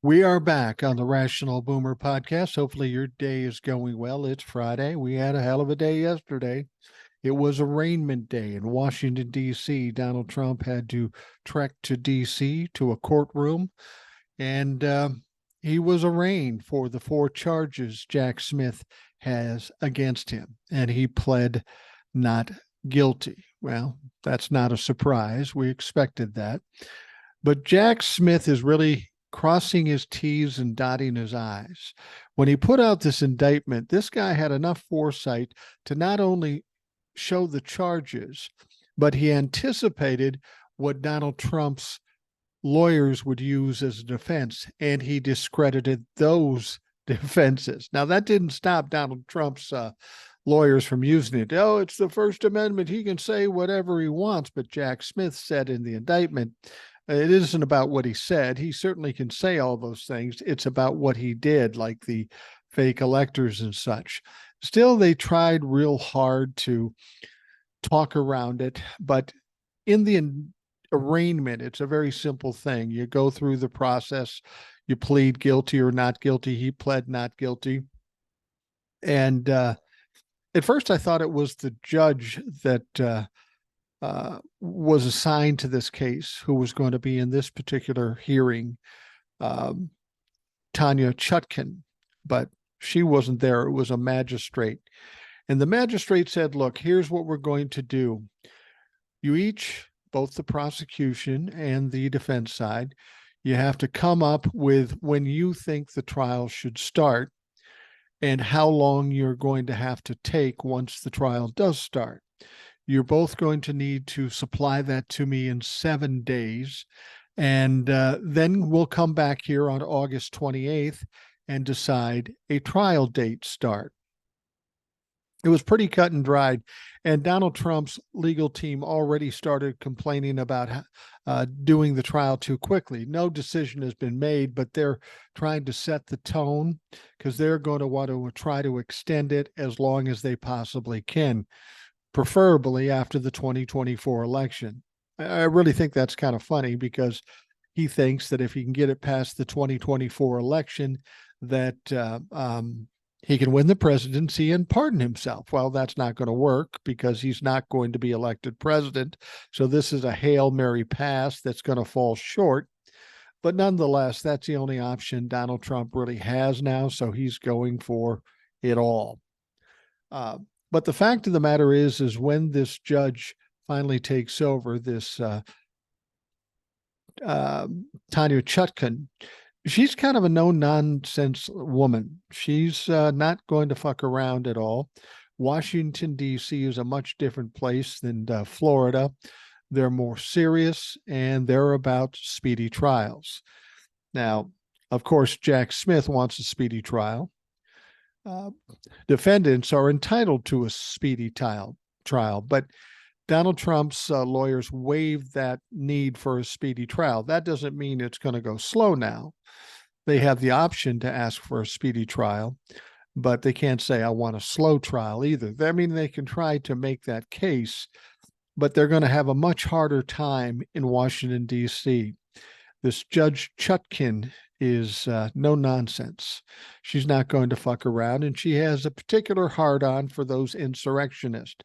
We are back on the Rational Boomer podcast. Hopefully, your day is going well. It's Friday. We had a hell of a day yesterday. It was arraignment day in Washington, D.C. Donald Trump had to trek to D.C. to a courtroom, and he was arraigned for the four charges Jack Smith has against him, and he pled not guilty. Well, that's not a surprise. We expected that. But Jack Smith is really crossing his T's and dotting his I's. When he put out this indictment, this guy had enough foresight to not only show the charges, but he anticipated what Donald Trump's lawyers would use as a defense, and he discredited those defenses. Now, that didn't stop Donald Trump's lawyers from using it. Oh, it's the First Amendment. He can say whatever he wants. But Jack Smith said in the indictment, it isn't about what he said. He certainly can say all those things. It's about what he did, like the fake electors and such. Still, they tried real hard to talk around it. But in the arraignment, it's a very simple thing. You go through the process, you plead guilty or not guilty. He pled not guilty. And at first, I thought it was the judge that was assigned to this case who was going to be in this particular hearing, Tanya Chutkin, but she wasn't there. It was a magistrate. And the magistrate said, look, here's what we're going to do. You each, both the prosecution and the defense side, you have to come up with when you think the trial should start and how long you're going to have to take once the trial does start. You're both going to need to supply that to me in 7 days. And then we'll come back here on August 28th and decide a trial date start. It was pretty cut and dried. And Donald Trump's legal team already started complaining about doing the trial too quickly. No decision has been made, but they're trying to set the tone because they're going to want to try to extend it as long as they possibly can, preferably after the 2024 election. I really think that's kind of funny because he thinks that if he can get it past the 2024 election, that he can win the presidency and pardon himself. Well, that's not going to work because he's not going to be elected president. So this is a Hail Mary pass that's going to fall short. But nonetheless, that's the only option Donald Trump really has now. So he's going for it all. But the fact of the matter is when this judge finally takes over, this Tanya Chutkin, she's kind of a no-nonsense woman. She's not going to fuck around at all. Washington, D.C. is a much different place than Florida. They're more serious, and they're about speedy trials. Now, of course, Jack Smith wants a speedy trial. Defendants are entitled to a speedy trial, but Donald Trump's lawyers waived that need for a speedy trial. That doesn't mean it's going to go slow now. They have the option to ask for a speedy trial, but they can't say, I want a slow trial either. I mean, they can try to make that case, but they're going to have a much harder time in Washington, D.C. This Judge Chutkin is no nonsense. She's not going to fuck around, and she has a particular hard-on for those insurrectionists.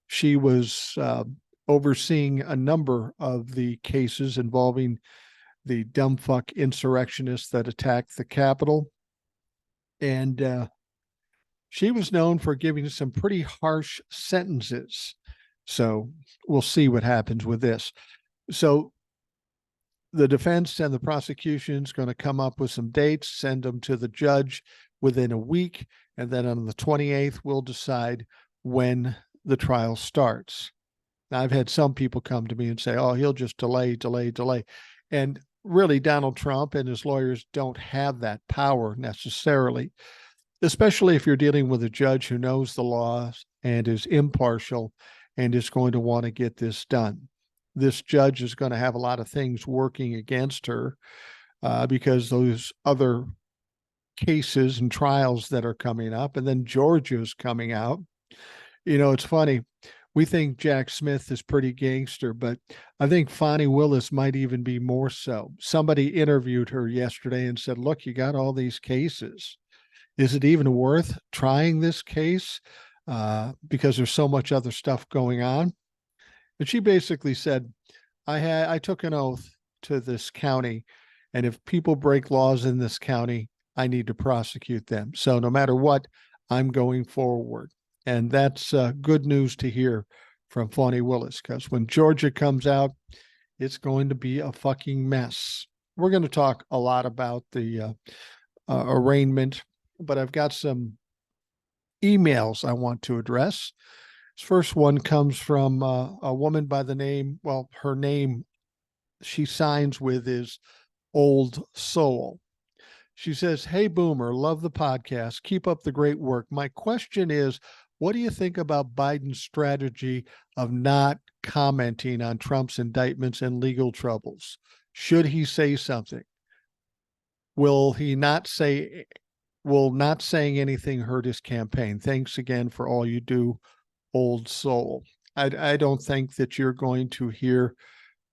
She was overseeing a number of the cases involving the dumb fuck insurrectionists that attacked the Capitol. And she was known for giving some pretty harsh sentences. So we'll see what happens with this. So the defense and the prosecution is going to come up with some dates, send them to the judge within a week, and then on the 28th, we'll decide when the trial starts. Now, I've had some people come to me and say, oh, he'll just delay. And really, Donald Trump and his lawyers don't have that power necessarily, especially if you're dealing with a judge who knows the laws and is impartial and is going to want to get this done. This judge is going to have a lot of things working against her because those other cases and trials that are coming up, and then Georgia's coming out. You know, it's funny. We think Jack Smith is pretty gangster, but I think Fonnie Willis might even be more so. Somebody interviewed her yesterday and said, look, you got all these cases. Is it even worth trying this case? Because there's so much other stuff going on. And she basically said, I took an oath to this county, and if people break laws in this county, I need to prosecute them. So no matter what, I'm going forward. And that's good news to hear from Fonnie Willis, because when Georgia comes out, it's going to be a fucking mess. We're going to talk a lot about the arraignment, but I've got some emails I want to address. This first one comes from a woman by the name, well, her name she signs with is Old Soul. She says, hey, Boomer, love the podcast. Keep up the great work. My question is, what do you think about Biden's strategy of not commenting on Trump's indictments and legal troubles? Should he say something? Will not saying anything hurt his campaign? Thanks again for all you do, Old Soul. I don't think that you're going to hear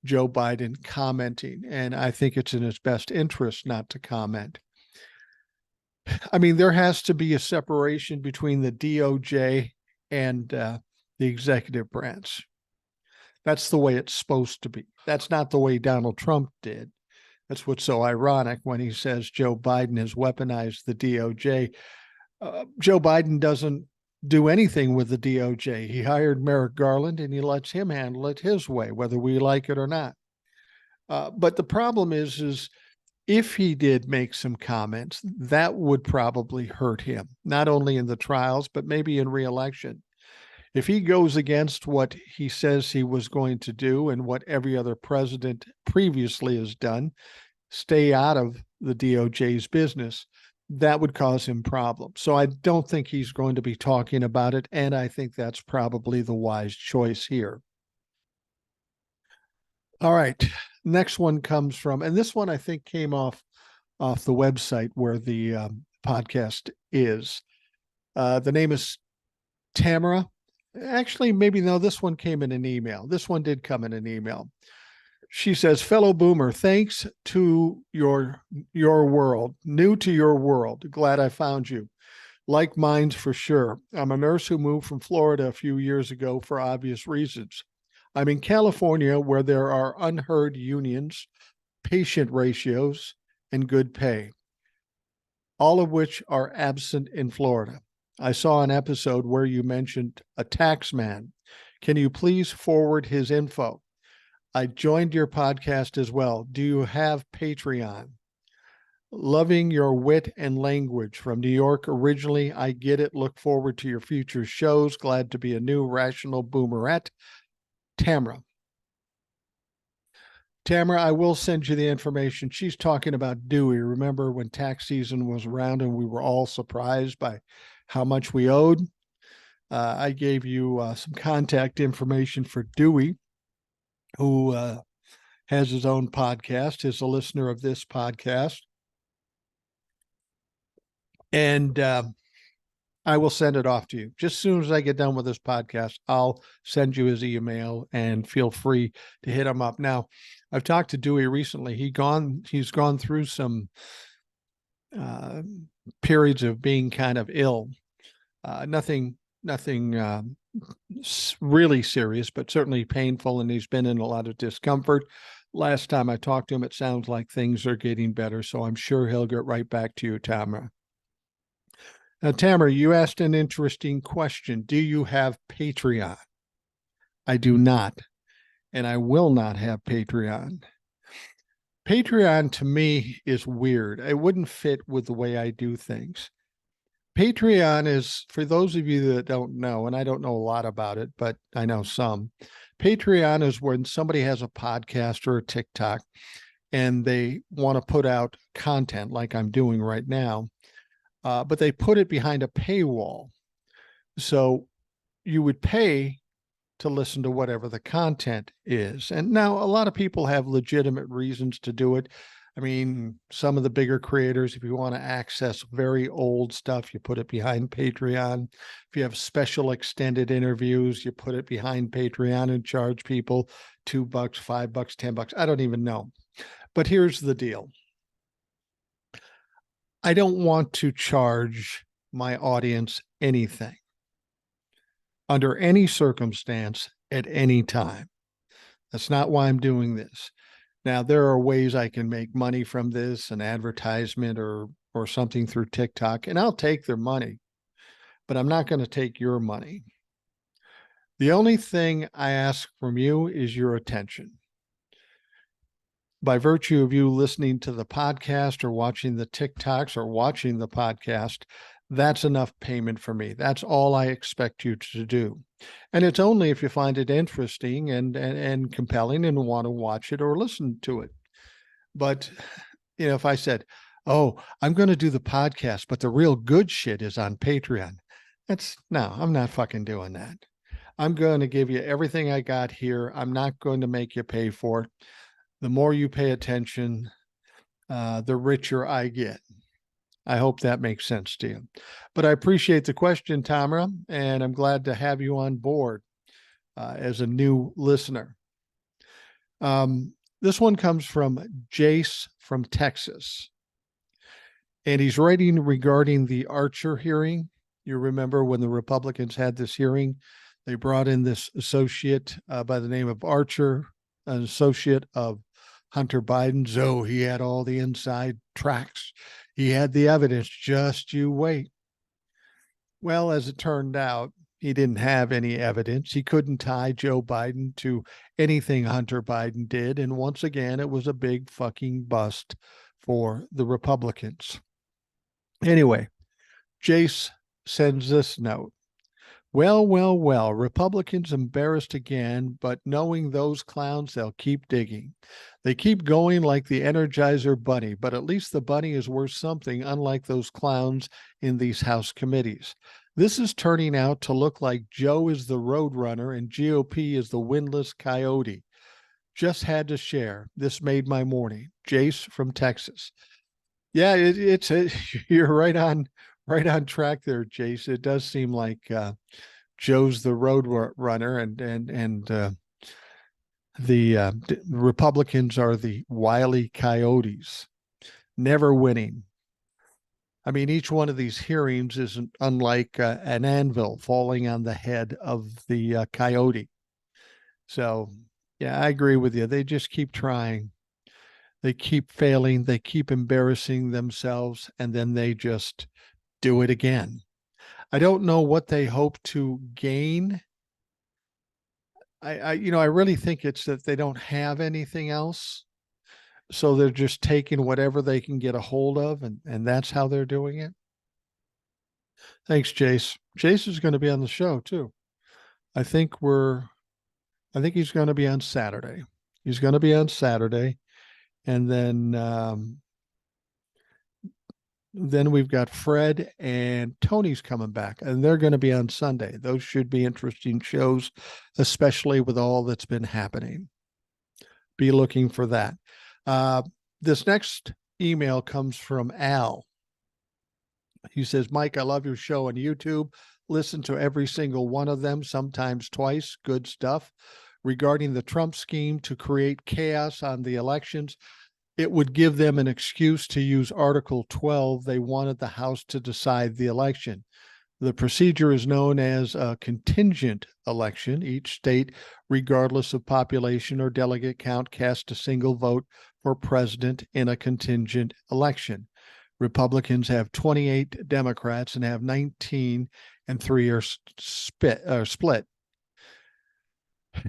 Joe Biden commenting, and I think it's in his best interest not to comment. I mean, there has to be a separation between the DOJ and the executive branch. That's the way it's supposed to be. That's not the way Donald Trump did. That's what's so ironic when he says Joe Biden has weaponized the DOJ. Joe Biden doesn't do anything with the DOJ. He hired Merrick Garland and he lets him handle it his way, whether we like it or not. But the problem is if he did make some comments, that would probably hurt him, not only in the trials, but maybe in re-election. If he goes against what he says he was going to do and what every other president previously has done, stay out of the DOJ's business, that would cause him problems. So I don't think he's going to be talking about it, and I think that's probably the wise choice here. All right, next one comes from, and this one I think came off the website where the podcast is. The name is Tamara. Actually, maybe no, this one came in an email. This one did come in an email. She says, fellow Boomer, thanks to your world, new to your world. Glad I found you. Like minds for sure. I'm a nurse who moved from Florida a few years ago for obvious reasons. I'm in California where there are unheard unions, patient ratios, and good pay, all of which are absent in Florida. I saw an episode where you mentioned a tax man. Can you please forward his info? I joined your podcast as well. Do you have Patreon? Loving your wit and language. From New York originally. I get it. Look forward to your future shows. Glad to be a new rational boomerette. Tamara. Tamara, I will send you the information. She's talking about Dewey. Remember when tax season was around and we were all surprised by how much we owed? I gave you some contact information for Dewey, who has his own podcast, is a listener of this podcast. And I will send it off to you. Just as soon as I get done with this podcast, I'll send you his email and feel free to hit him up. Now, I've talked to Dewey recently. He's gone through some periods of being kind of ill. Nothing really serious, but certainly painful, and he's been in a lot of discomfort. Last time I talked to him, it sounds like things are getting better, so I'm sure he'll get right back to you, Tamara. Now, Tamara, you asked an interesting question. Do you have Patreon? I do not, and I will not have Patreon. Patreon to me is weird. It wouldn't fit with the way I do things. Patreon is, for those of you that don't know, and I don't know a lot about it, but I know some. Patreon is when somebody has a podcast or a TikTok and they want to put out content like I'm doing right now, but they put it behind a paywall. So you would pay to listen to whatever the content is. And now a lot of people have legitimate reasons to do it. I mean, some of the bigger creators, if you want to access very old stuff, you put it behind Patreon. If you have special extended interviews, you put it behind Patreon and charge people $2, $5, $10. I don't even know. But here's the deal. I don't want to charge my audience anything under any circumstance at any time. That's not why I'm doing this. Now, there are ways I can make money from this, an advertisement or something through TikTok, and I'll take their money, but I'm not going to take your money. The only thing I ask from you is your attention. By virtue of you listening to the podcast or watching the TikToks or watching the podcast, that's enough payment for me. That's all I expect you to do. And it's only if you find it interesting and compelling and want to watch it or listen to it. But, if I said, oh, I'm going to do the podcast, but the real good shit is on Patreon. No, I'm not fucking doing that. I'm going to give you everything I got here. I'm not going to make you pay for it. The more you pay attention, the richer I get. I hope that makes sense to you. But I appreciate the question, Tamara, and I'm glad to have you on board as a new listener. This one comes from Jace from Texas. And he's writing regarding the Archer hearing. You remember when the Republicans had this hearing, they brought in this associate by the name of Archer, an associate of Hunter Biden's. Oh, he had all the inside tracks. He had the evidence. Just you wait. Well, as it turned out, he didn't have any evidence. He couldn't tie Joe Biden to anything Hunter Biden did. And once again, it was a big fucking bust for the Republicans. Anyway, Jace sends this note. Well, Republicans embarrassed again, but knowing those clowns, they'll keep digging. They keep going like the Energizer Bunny, but at least the bunny is worth something, unlike those clowns in these House committees. This is turning out to look like Joe is the roadrunner and GOP is the windless coyote. Just had to share. This made my morning. Jace from Texas. Yeah, you're right on track there, Jace. It does seem like Joe's the road runner, and the Republicans are the wily coyotes, never winning. I mean, each one of these hearings isn't unlike an anvil falling on the head of the coyote. So, yeah, I agree with you. They just keep trying. They keep failing. They keep embarrassing themselves, and then they just do it again. I don't know what they hope to gain. I really think it's that they don't have anything else. So they're just taking whatever they can get a hold of, and that's how they're doing it. Thanks, Jace. Jace is going to be on the show too. I think he's going to be on Saturday. He's going to be on Saturday. And then we've got Fred and Tony's coming back, and they're going to be on Sunday. Those should be interesting shows, especially with all that's been happening. Be looking for that. This next email comes from Al. He says, Mike, I love your show on YouTube. Listen to every single one of them, sometimes twice. Good stuff. Regarding the Trump scheme to create chaos on the elections, it would give them an excuse to use Article 12. They wanted the House to decide the election. The procedure is known as a contingent election. Each state, regardless of population or delegate count, casts a single vote for president in a contingent election. Republicans have 28, Democrats and have 19, and 3 are split.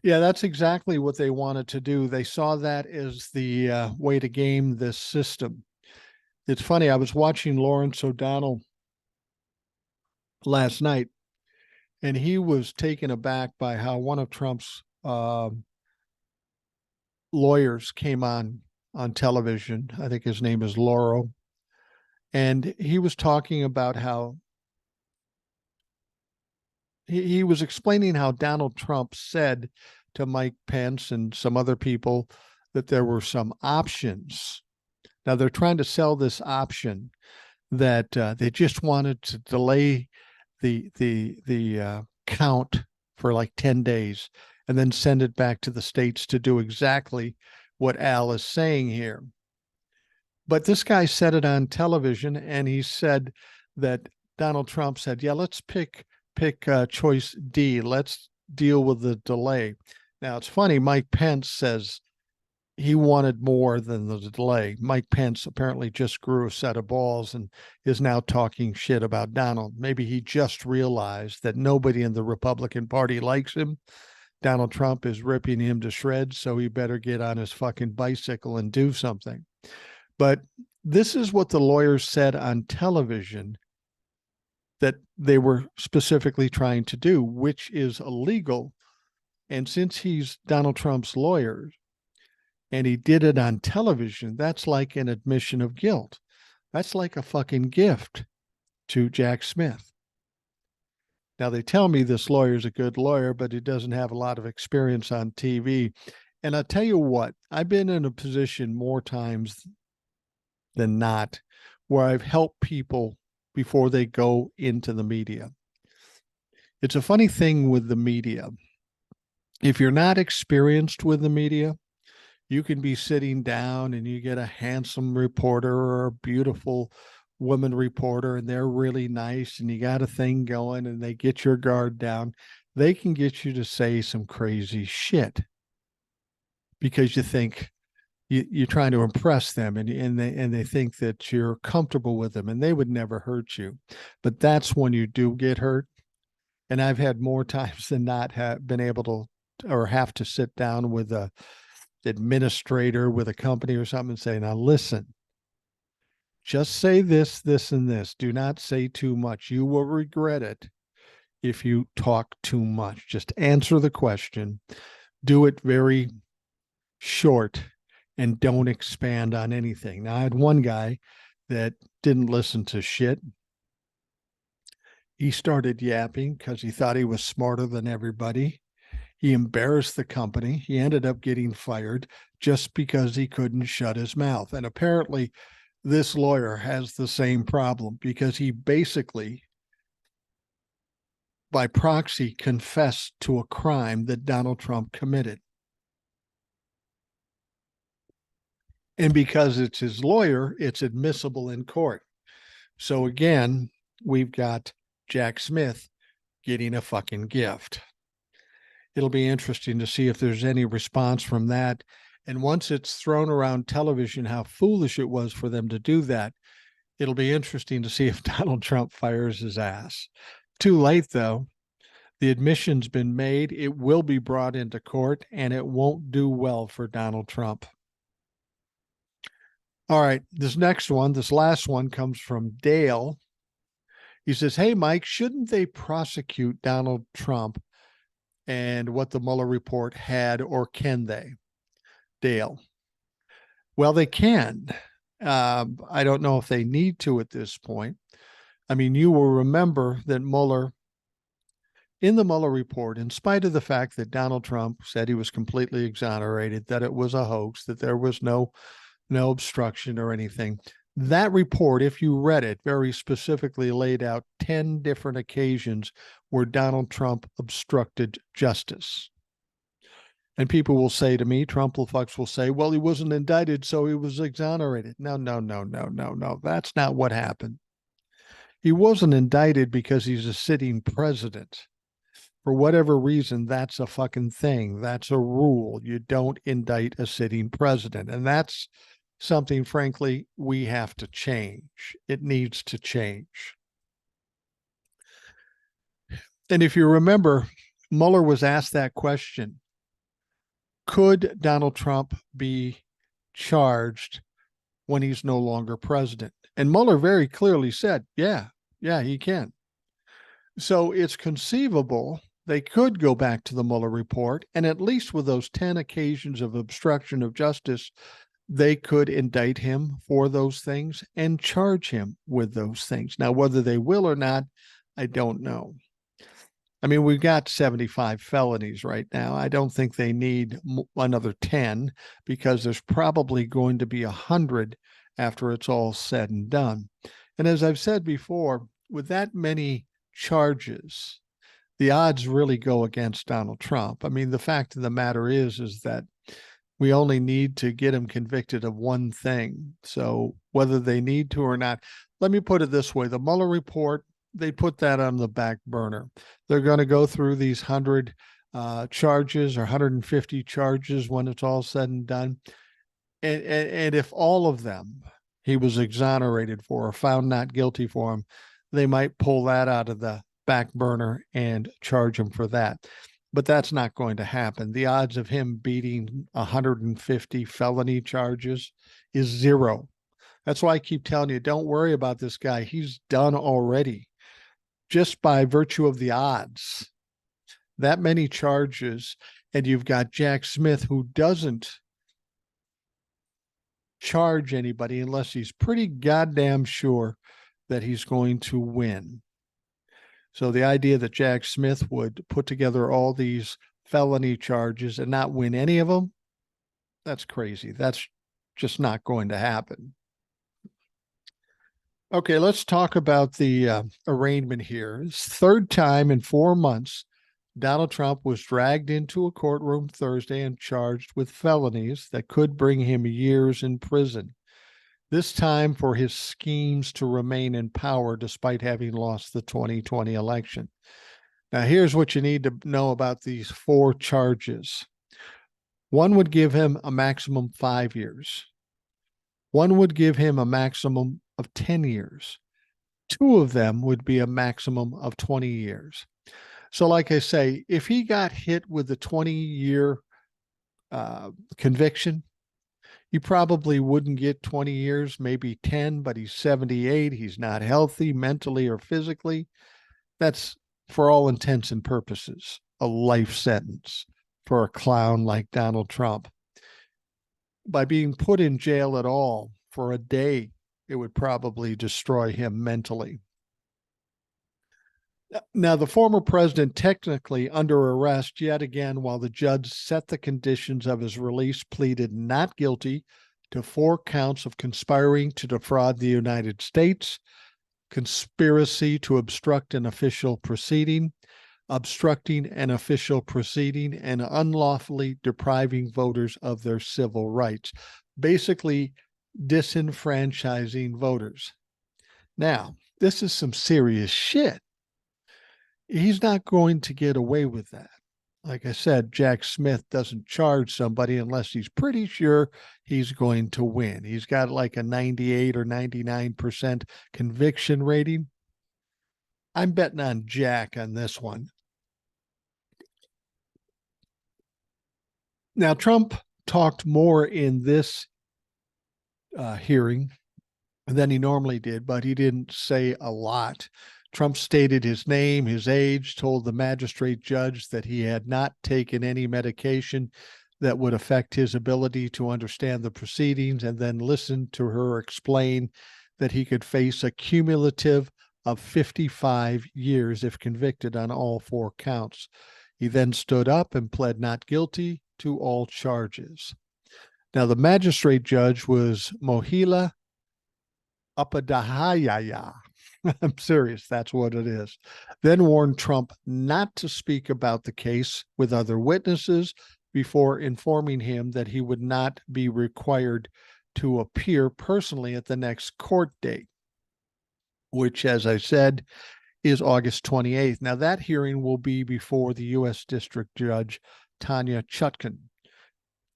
Yeah, that's exactly what they wanted to do. They saw that as the way to game this system. It's funny, I was watching Lawrence O'Donnell last night, and he was taken aback by how one of Trump's lawyers came on television. I think his name is Lauro. And he was talking about how he was explaining how Donald Trump said to Mike Pence and some other people that there were some options Now they're trying to sell this option that they just wanted to delay the count for like 10 days and then send it back to the states to do exactly what Al is saying here. But this guy said it on television, and he said that Donald Trump said, yeah, let's pick choice D. Let's deal with the delay. Now, it's funny. Mike Pence says he wanted more than the delay. Mike Pence apparently just grew a set of balls and is now talking shit about Donald. Maybe he just realized that nobody in the Republican Party likes him. Donald Trump is ripping him to shreds, so he better get on his fucking bicycle and do something. But this is what the lawyers said on television that they were specifically trying to do, which is illegal. And since he's Donald Trump's lawyer and he did it on television, that's like an admission of guilt. That's like a fucking gift to Jack Smith. Now, they tell me this lawyer's a good lawyer, but he doesn't have a lot of experience on TV. And I'll tell you what, I've been in a position more times than not where I've helped people before they go into the media. It's a funny thing with the media. If you're not experienced with the media, you can be sitting down and you get a handsome reporter or a beautiful woman reporter, and they're really nice, and you got a thing going, and they get your guard down. They can get you to say some crazy shit because you think you're trying to impress them, and they think that you're comfortable with them, and they would never hurt you. But that's when you do get hurt. And I've had more times than not have been able to or have to sit down with a administrator with a company or something and say, now listen, just say this, this, and this. Do not say too much. You will regret it if you talk too much. Just answer the question. Do it very short and don't expand on anything. Now, I had one guy that didn't listen to shit. He started yapping because he thought he was smarter than everybody. He embarrassed the company. He ended up getting fired just because he couldn't shut his mouth. And apparently, this lawyer has the same problem because he basically, by proxy, confessed to a crime that Donald Trump committed. And because it's his lawyer, it's admissible in court. So again, we've got Jack Smith getting a fucking gift. It'll be interesting to see if there's any response from that. And once it's thrown around television how foolish it was for them to do that, it'll be interesting to see if Donald Trump fires his ass. Too late, though. The admission's been made. It will be brought into court, and it won't do well for Donald Trump. All right, this last one comes from Dale. He says, hey, Mike, shouldn't they prosecute Donald Trump and what the Mueller report had, or can they? Dale. Well, they can. I don't know if they need to at this point. I mean, you will remember that Mueller, in the Mueller report, in spite of the fact that Donald Trump said he was completely exonerated, that it was a hoax, that there was no obstruction or anything, that report, if you read it, very specifically laid out 10 different occasions where Donald Trump obstructed justice. And people will say to me, Trump-fucks will say, well, he wasn't indicted, so he was exonerated. No. That's not what happened. He wasn't indicted because he's a sitting president. For whatever reason, that's a fucking thing. That's a rule. You don't indict a sitting president. And that's something, frankly, we have to change. It needs to change. And if you remember, Mueller was asked that question. Could Donald Trump be charged when he's no longer president? And Mueller very clearly said, yeah, he can. So it's conceivable they could go back to the Mueller report, and at least with those 10 occasions of obstruction of justice, they could indict him for those things and charge him with those things. Now, whether they will or not, I don't know. I mean, we've got 75 felonies right now. I don't think they need another 10 because there's probably going to be 100 after it's all said and done. And as I've said before, with that many charges, the odds really go against Donald Trump. I mean, the fact of the matter is that we only need to get him convicted of one thing. So whether they need to or not, let me put it this way. The Mueller report, they put that on the back burner. They're going to go through these 100 charges or 150 charges when it's all said and done. And if all of them he was exonerated for or found not guilty for him, they might pull that out of the back burner and charge him for that. But that's not going to happen. The odds of him beating 150 felony charges is zero. That's why I keep telling you, don't worry about this guy. He's done already, just by virtue of the odds. That many charges, and you've got Jack Smith, who doesn't charge anybody unless he's pretty goddamn sure that he's going to win. So the idea that Jack Smith would put together all these felony charges and not win any of them, that's crazy. That's just not going to happen. Okay, let's talk about the arraignment here. It's third time in 4 months Donald Trump was dragged into a courtroom Thursday and charged with felonies that could bring him years in prison. This time for his schemes to remain in power despite having lost the 2020 election. Now, here's what you need to know about these 4 charges. One would give him a maximum 5 years. One would give him a maximum of 10 years. 2 of them would be a maximum of 20 years. So like I say, if he got hit with a 20-year conviction, he probably wouldn't get 20 years, maybe 10, but he's 78. He's not healthy mentally or physically. That's, for all intents and purposes, a life sentence for a clown like Donald Trump. By being put in jail at all for a day, it would probably destroy him mentally. Now, the former president, technically under arrest yet again, while the judge set the conditions of his release, pleaded not guilty to 4 counts of conspiring to defraud the United States, conspiracy to obstruct an official proceeding, obstructing an official proceeding, and unlawfully depriving voters of their civil rights, basically disenfranchising voters. Now, this is some serious shit. He's not going to get away with that. Like I said, Jack Smith doesn't charge somebody unless he's pretty sure he's going to win. He's got like a 98 or 99% conviction rating. I'm betting on Jack on this one. Now, Trump talked more in this hearing than he normally did, but he didn't say a lot. Trump stated his name, his age, told the magistrate judge that he had not taken any medication that would affect his ability to understand the proceedings, and then listened to her explain that he could face a cumulative of 55 years if convicted on all 4 counts. He then stood up and pled not guilty to all charges. Now, the magistrate judge was Mohila Upadhyaya. I'm serious, that's what it is. Then warned Trump not to speak about the case with other witnesses before informing him that he would not be required to appear personally at the next court date, which, as I said, is August 28th. Now, that hearing will be before the U.S. District Judge Tanya Chutkin.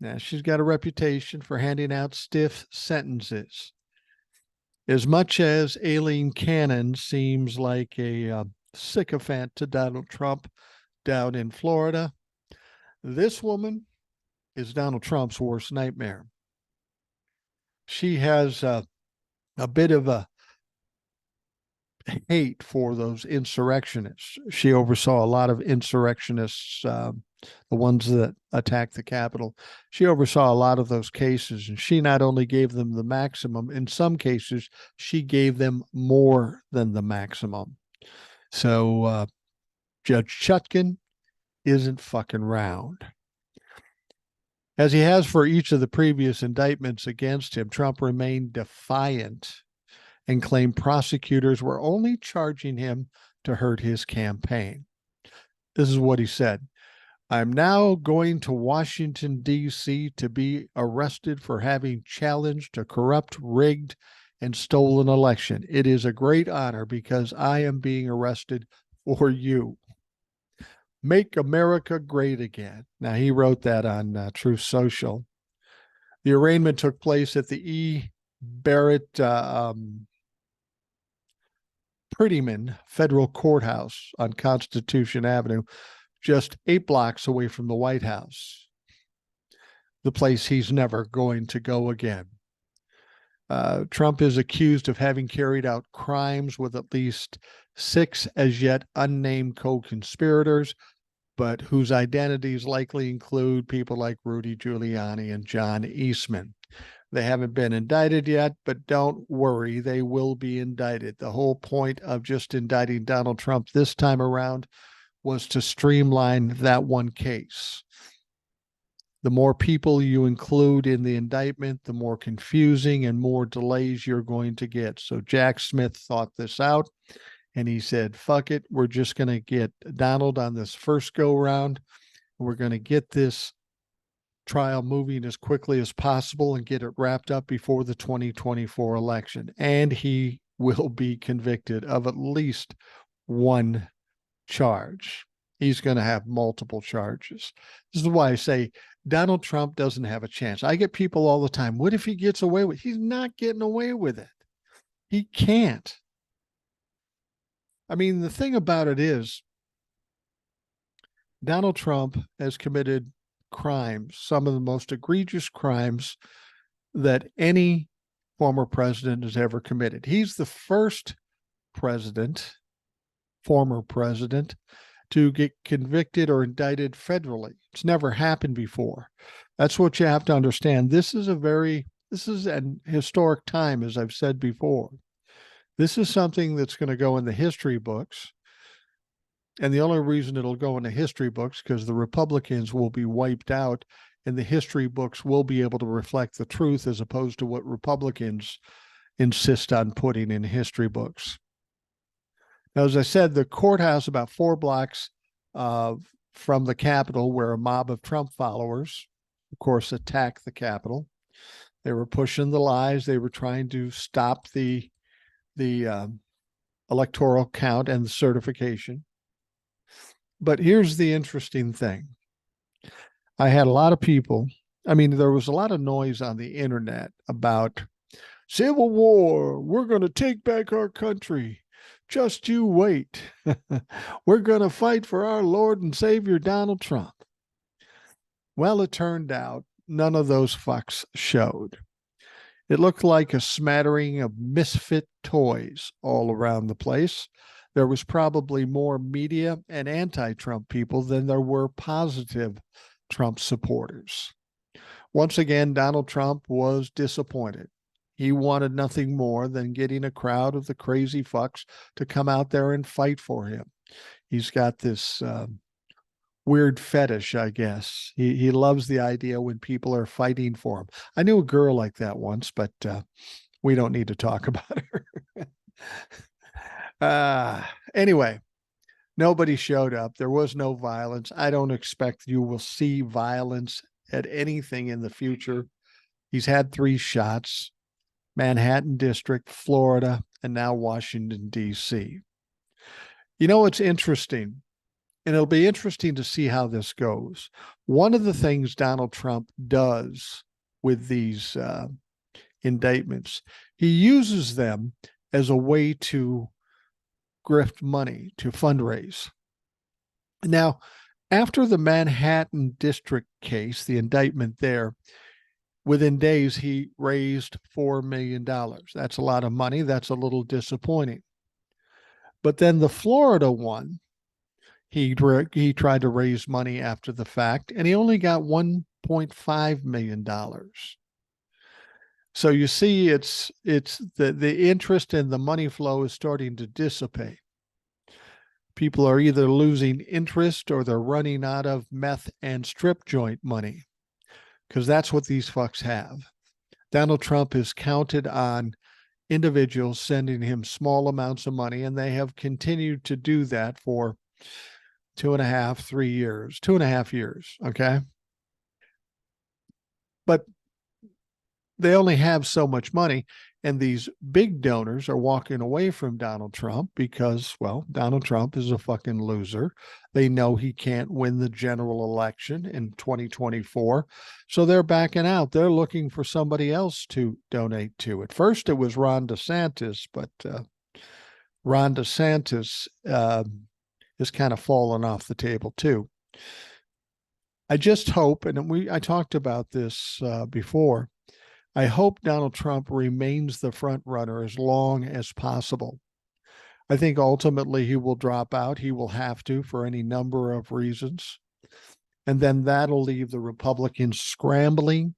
Now, she's got a reputation for handing out stiff sentences. As much as Aileen Cannon seems like a sycophant to Donald Trump down in Florida, this woman is Donald Trump's worst nightmare. She has a bit of a hate for those insurrectionists. She oversaw a lot of insurrectionists, the ones that attacked the Capitol. She oversaw a lot of those cases, and she not only gave them the maximum, in some cases, she gave them more than the maximum. So Judge Chutkin isn't fucking round. As he has for each of the previous indictments against him, Trump remained defiant and claimed prosecutors were only charging him to hurt his campaign. This is what he said. I'm now going to Washington, D.C. to be arrested for having challenged a corrupt, rigged, and stolen election. It is a great honor because I am being arrested for you. Make America great again. Now, he wrote that on Truth Social. The arraignment took place at the E. Barrett Prettyman Federal Courthouse on Constitution Avenue, just 8 blocks away from the White House, the place he's never going to go again. Trump is accused of having carried out crimes with at least 6 as yet unnamed co-conspirators, but whose identities likely include people like Rudy Giuliani and John Eastman. They haven't been indicted yet, but don't worry, they will be indicted. The whole point of just indicting Donald Trump this time around was to streamline that one case. The more people you include in the indictment, the more confusing and more delays you're going to get. So Jack Smith thought this out, and he said, fuck it, we're just going to get Donald on this first go round. We're going to get this trial moving as quickly as possible and get it wrapped up before the 2024 election. And he will be convicted of at least one charge. He's going to have multiple charges. This is why I say Donald Trump doesn't have a chance. I get people all the time, what if he gets away with it? He's not getting away with it. He can't. I mean, the thing about it is, Donald Trump has committed crimes, some of the most egregious crimes that any former president has ever committed. He's the first former president, to get convicted or indicted federally. It's never happened before. That's what you have to understand. This is an historic time, as I've said before. This is something that's going to go in the history books. And the only reason it'll go in the history books because the Republicans will be wiped out and the history books will be able to reflect the truth as opposed to what Republicans insist on putting in history books. Now, as I said, the courthouse about 4 blocks from the Capitol, where a mob of Trump followers, of course, attacked the Capitol. They were pushing the lies. They were trying to stop the electoral count and the certification. But here's the interesting thing. I had a lot of people, I mean, there was a lot of noise on the internet about civil war. We're going to take back our country. Just you wait. We're going to fight for our Lord and Savior, Donald Trump. Well, it turned out none of those fucks showed. It looked like a smattering of misfit toys all around the place. There was probably more media and anti-Trump people than there were positive Trump supporters. Once again, Donald Trump was disappointed. He wanted nothing more than getting a crowd of the crazy fucks to come out there and fight for him. He's got this weird fetish, I guess. He loves the idea when people are fighting for him. I knew a girl like that once, but we don't need to talk about her. Anyway, nobody showed up. There was no violence. I don't expect you will see violence at anything in the future. He's had 3 shots. Manhattan District, Florida, and now Washington, D.C. You know, it's interesting, and it'll be interesting to see how this goes. One of the things Donald Trump does with these indictments, he uses them as a way to grift money, to fundraise. Now, after the Manhattan District case, the indictment there, within days, he raised $4 million. That's a lot of money. That's a little disappointing. But then the Florida one, he tried to raise money after the fact, and he only got $1.5 million. So you see, it's the interest and the money flow is starting to dissipate. People are either losing interest or they're running out of meth and strip joint money. because that's what these fucks have. Donald Trump has counted on individuals sending him small amounts of money, and they have continued to do that for 2.5, 3 years, 2.5 years. Okay. But they only have so much money. And these big donors are walking away from Donald Trump because, well, Donald Trump is a fucking loser. They know he can't win the general election in 2024. So they're backing out. They're looking for somebody else to donate to. At first, it was Ron DeSantis, but Ron DeSantis has kind of fallen off the table too. I just hope, and I talked about this before, I hope Donald Trump remains the front runner as long as possible. I think ultimately he will drop out. He will have to for any number of reasons. And then that'll leave the Republicans scrambling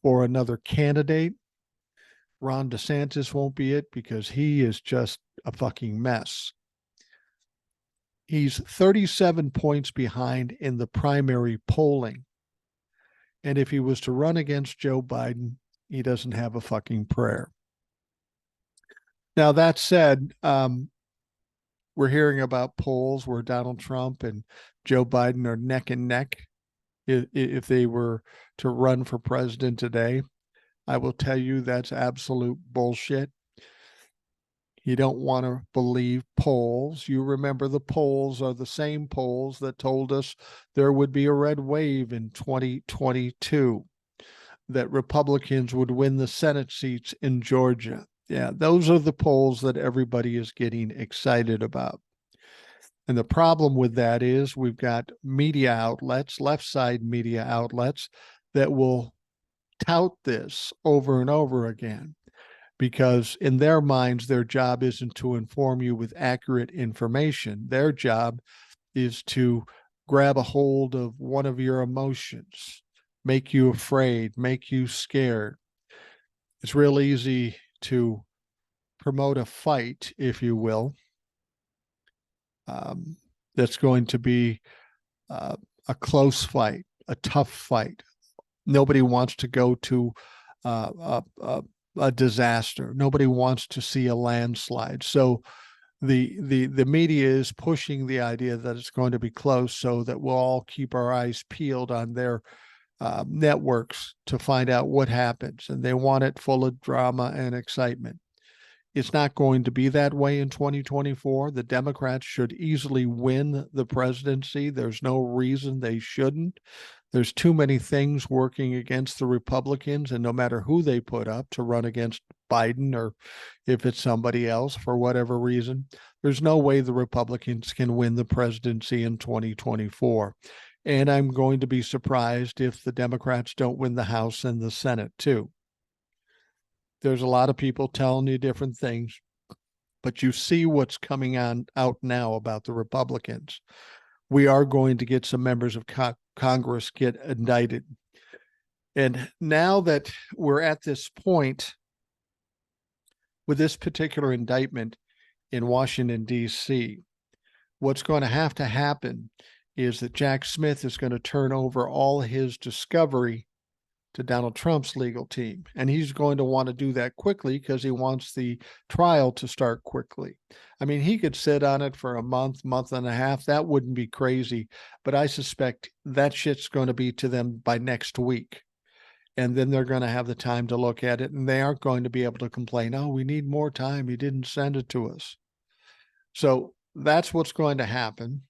for another candidate. Ron DeSantis won't be it because he is just a fucking mess. He's 37 points behind in the primary polling. And if he was to run against Joe Biden, he doesn't have a fucking prayer. Now, that said, we're hearing about polls where Donald Trump and Joe Biden are neck and neck. If they were to run for president today, I will tell you that's absolute bullshit. You don't want to believe polls. You remember the polls are the same polls that told us there would be a red wave in 2022, that Republicans would win the Senate seats in Georgia. Yeah, those are the polls that everybody is getting excited about. And the problem with that is we've got media outlets, left side media outlets, that will tout this over and over again, because in their minds, their job isn't to inform you with accurate information. Their job is to grab a hold of one of your emotions, make you afraid, make you scared. It's real easy to promote a fight, if you will, that's going to be a close fight, a tough fight. Nobody wants to go to a disaster. Nobody wants to see a landslide. So the media is pushing the idea that it's going to be close, so that we'll all keep our eyes peeled on their networks to find out what happens. And they want it full of drama and excitement. It's not going to be that way in 2024. The Democrats should easily win the presidency. There's no reason they shouldn't. There's too many things working against the Republicans, and no matter who they put up to run against Biden, or if it's somebody else for whatever reason, there's no way the Republicans can win the presidency in 2024. And I'm going to be surprised if the Democrats don't win the House and the Senate too. There's a lot of people telling you different things, but you see what's coming out now about the Republicans. We are going to get some members of Congress get indicted. And now that we're at this point with this particular indictment in Washington, D.C., what's going to happen is that Jack Smith is going to turn over all his discovery to Donald Trump's legal team. And he's going to want to do that quickly because he wants the trial to start quickly. I mean, he could sit on it for a month, month and a half. That wouldn't be crazy. But I suspect that shit's going to be to them by next week. And then they're going to have the time to look at it. And they aren't going to be able to complain, oh, we need more time. He didn't send it to us. So that's what's going to happen.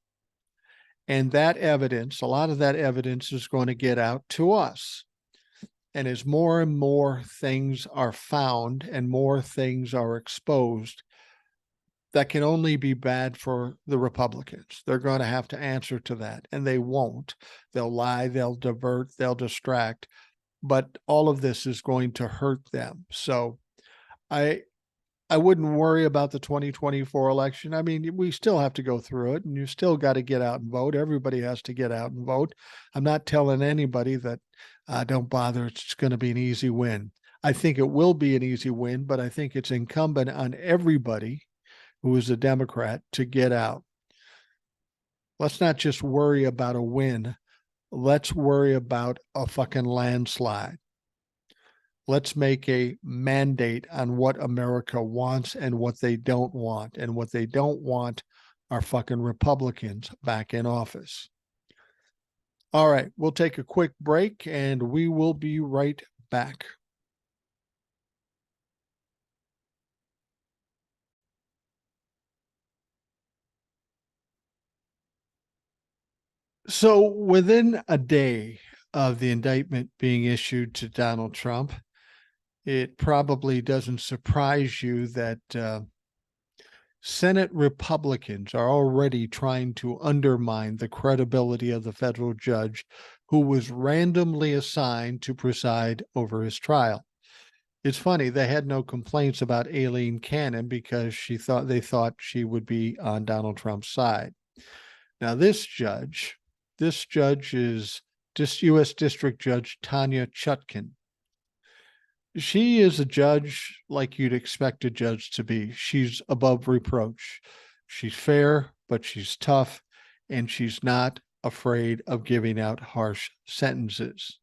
And that evidence, a lot of that evidence is going to get out to us. And as more and more things are found and more things are exposed, that can only be bad for the Republicans. They're going to have to answer to that, and they won't. They'll lie, they'll divert, they'll distract, but all of this is going to hurt them. So I wouldn't worry about the 2024 election. I mean, we still have to go through it, and you still got to get out and vote. Everybody has to get out and vote. I'm not telling anybody that don't bother. It's going to be an easy win. I think it will be an easy win, but I think it's incumbent on everybody who is a Democrat to get out. Let's not just worry about a win. Let's worry about a fucking landslide. Let's make a mandate on what America wants and what they don't want. And what they don't want are fucking Republicans back in office. All right, we'll take a quick break and we will be right back. So within a day of the indictment being issued to Donald Trump, it probably doesn't surprise you that Senate Republicans are already trying to undermine the credibility of the federal judge who was randomly assigned to preside over his trial. It's funny, they had no complaints about Aileen Cannon because they thought she would be on Donald Trump's side. Now, this judge is U.S. District Judge Tanya Chutkin. She is a judge like you'd expect a judge to be. She's above reproach. She's fair, but she's tough, and she's not afraid of giving out harsh sentences.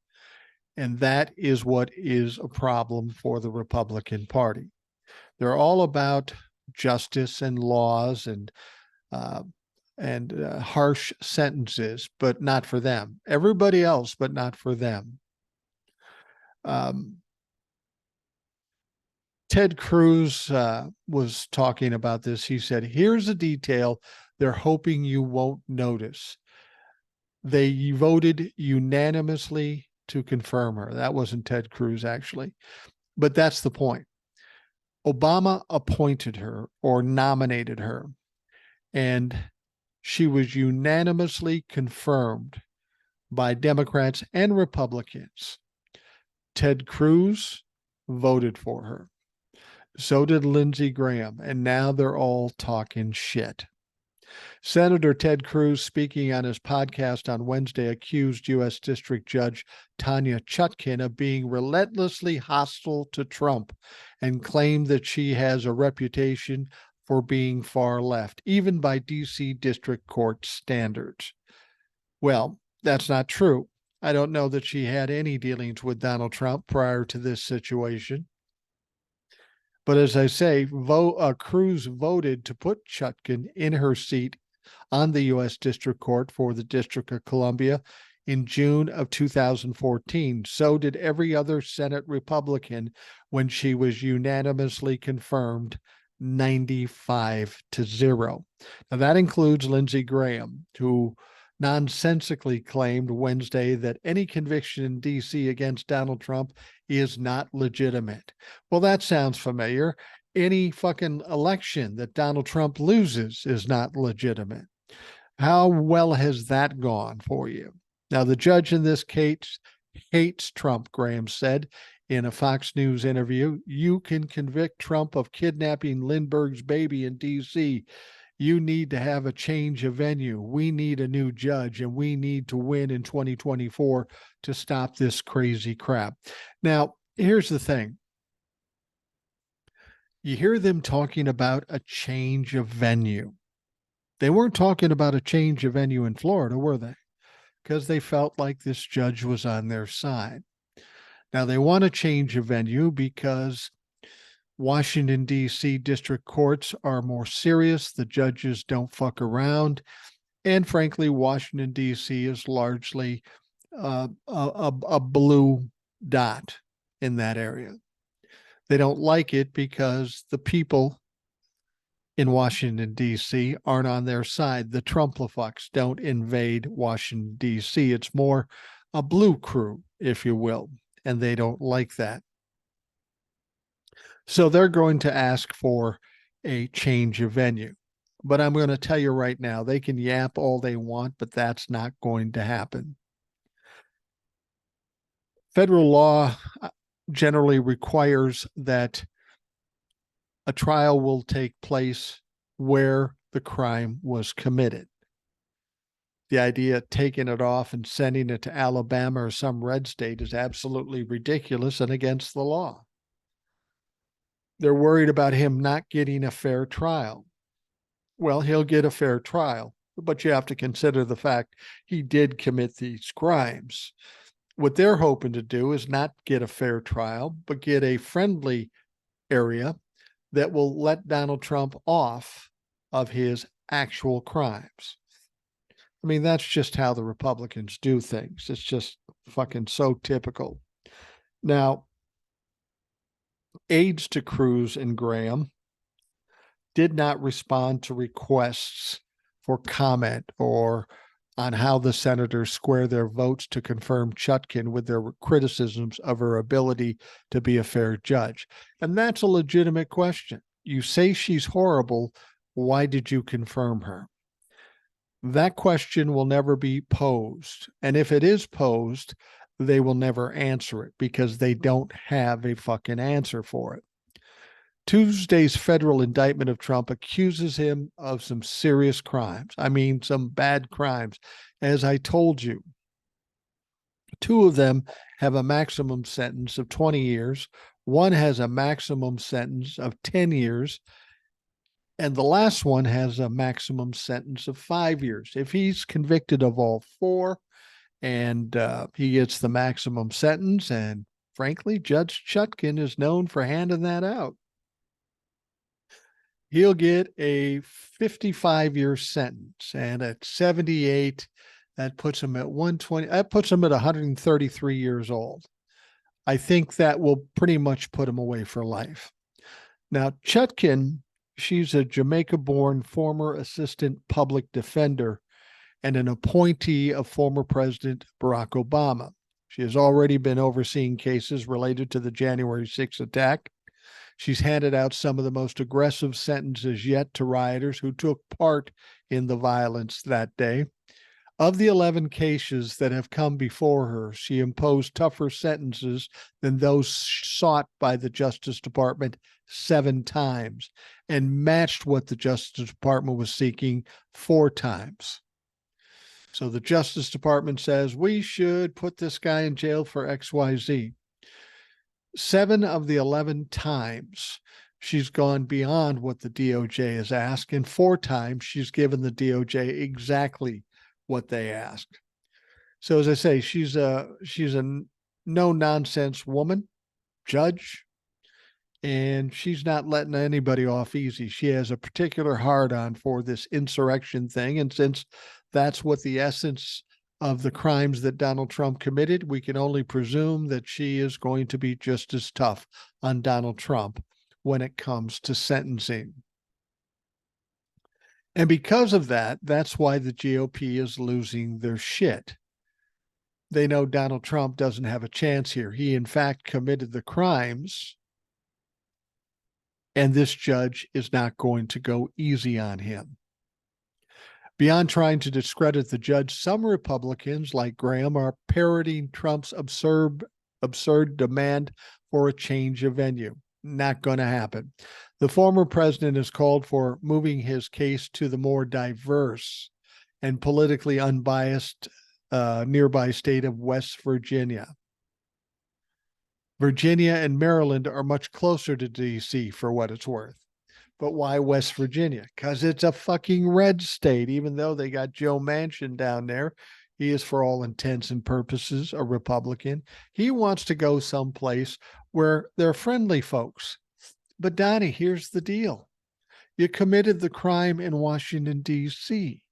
And that is what is a problem for the Republican Party. They're all about justice and laws and harsh sentences, but not for them. Everybody else, but not for them. Ted Cruz was talking about this. He said, here's a detail they're hoping you won't notice. They voted unanimously to confirm her. That wasn't Ted Cruz, actually. But that's the point. Obama appointed her or nominated her, and she was unanimously confirmed by Democrats and Republicans. Ted Cruz voted for her. So did Lindsey Graham, and now they're all talking shit. Senator Ted Cruz, speaking on his podcast on Wednesday, accused U.S. District Judge Tanya Chutkin of being relentlessly hostile to Trump and claimed that she has a reputation for being far left, even by D.C. District Court standards. Well, that's not true. I don't know that she had any dealings with Donald Trump prior to this situation. But as I say, Cruz voted to put Chutkin in her seat on the U.S. District Court for the District of Columbia in June of 2014. So did every other Senate Republican when she was unanimously confirmed 95-0. Now, that includes Lindsey Graham, who nonsensically claimed Wednesday that any conviction in D.C. against Donald Trump is not legitimate. Well, that sounds familiar. Any fucking election that Donald Trump loses is not legitimate. How well has that gone for you? Now, the judge in this case hates Trump, Graham said in a Fox News interview. You can convict Trump of kidnapping Lindbergh's baby in D.C. You need to have a change of venue. We need a new judge, and we need to win in 2024 to stop this crazy crap. Now, here's the thing. You hear them talking about a change of venue. They weren't talking about a change of venue in Florida, were they? Because they felt like this judge was on their side. Now, they want to change of venue because Washington, D.C. district courts are more serious. The judges don't fuck around. And frankly, Washington, D.C. is largely a blue dot in that area. They don't like it because the people in Washington, D.C. aren't on their side. The Trumplafucks don't invade Washington, D.C. It's more a blue crew, if you will, and they don't like that. So they're going to ask for a change of venue. But I'm going to tell you right now, they can yap all they want, but that's not going to happen. Federal law generally requires that a trial will take place where the crime was committed. The idea of taking it off and sending it to Alabama or some red state is absolutely ridiculous and against the law. They're worried about him not getting a fair trial. Well, he'll get a fair trial. but you have to consider the fact he did commit these crimes. What they're hoping to do is not get a fair trial, but get a friendly area that will let Donald Trump off of his actual crimes. I mean, that's just how the Republicans do things. It's just fucking so typical. Now, aides to Cruz and Graham did not respond to requests for comment or on how the senators square their votes to confirm Chutkin with their criticisms of her ability to be a fair judge. And that's a legitimate question. You say she's horrible. Why did you confirm her? That question will never be posed. And if it is posed, they will never answer it because they don't have a fucking answer for it. Tuesday's federal indictment of Trump accuses him of some serious crimes. I mean, some bad crimes. As I told you, 2 of them have a maximum sentence of 20 years. One has a maximum sentence of 10 years. And the last one has a maximum sentence of 5 years. If he's convicted of all 4 and he gets the maximum sentence, and frankly, Judge Chutkin is known for handing that out, he'll get a 55-year sentence. And at 78, that puts him at 120. That puts him at 133 years old. I think that will pretty much put him away for life. Now, Chutkin, she's a Jamaica-born former assistant public defender and an appointee of former President Barack Obama. She has already been overseeing cases related to the January 6th attack. She's handed out some of the most aggressive sentences yet to rioters who took part in the violence that day. Of the 11 cases that have come before her, she imposed tougher sentences than those sought by the Justice Department 7 times and matched what the Justice Department was seeking 4 times. So the Justice Department says we should put this guy in jail for XYZ. 7 of the 11 times she's gone beyond what the DOJ has asked, and 4 times she's given the DOJ exactly what they asked. So as I say, she's a no-nonsense woman, judge, and she's not letting anybody off easy. She has a particular hard-on for this insurrection thing, and since that's what the essence of the crimes that Donald Trump committed, we can only presume that she is going to be just as tough on Donald Trump when it comes to sentencing. And because of that, that's why the GOP is losing their shit. They know Donald Trump doesn't have a chance here. He, in fact, committed the crimes, and this judge is not going to go easy on him. Beyond trying to discredit the judge, some Republicans, like Graham, are parroting Trump's absurd demand for a change of venue. Not going to happen. The former president has called for moving his case to the more diverse and politically unbiased nearby state of West Virginia. Virginia and Maryland are much closer to D.C. for what it's worth. But why West Virginia? Because it's a fucking red state, even though they got Joe Manchin down there. He is, for all intents and purposes, a Republican. He wants to go someplace where they're friendly folks. But Donnie, here's the deal. You committed the crime in Washington, D.C.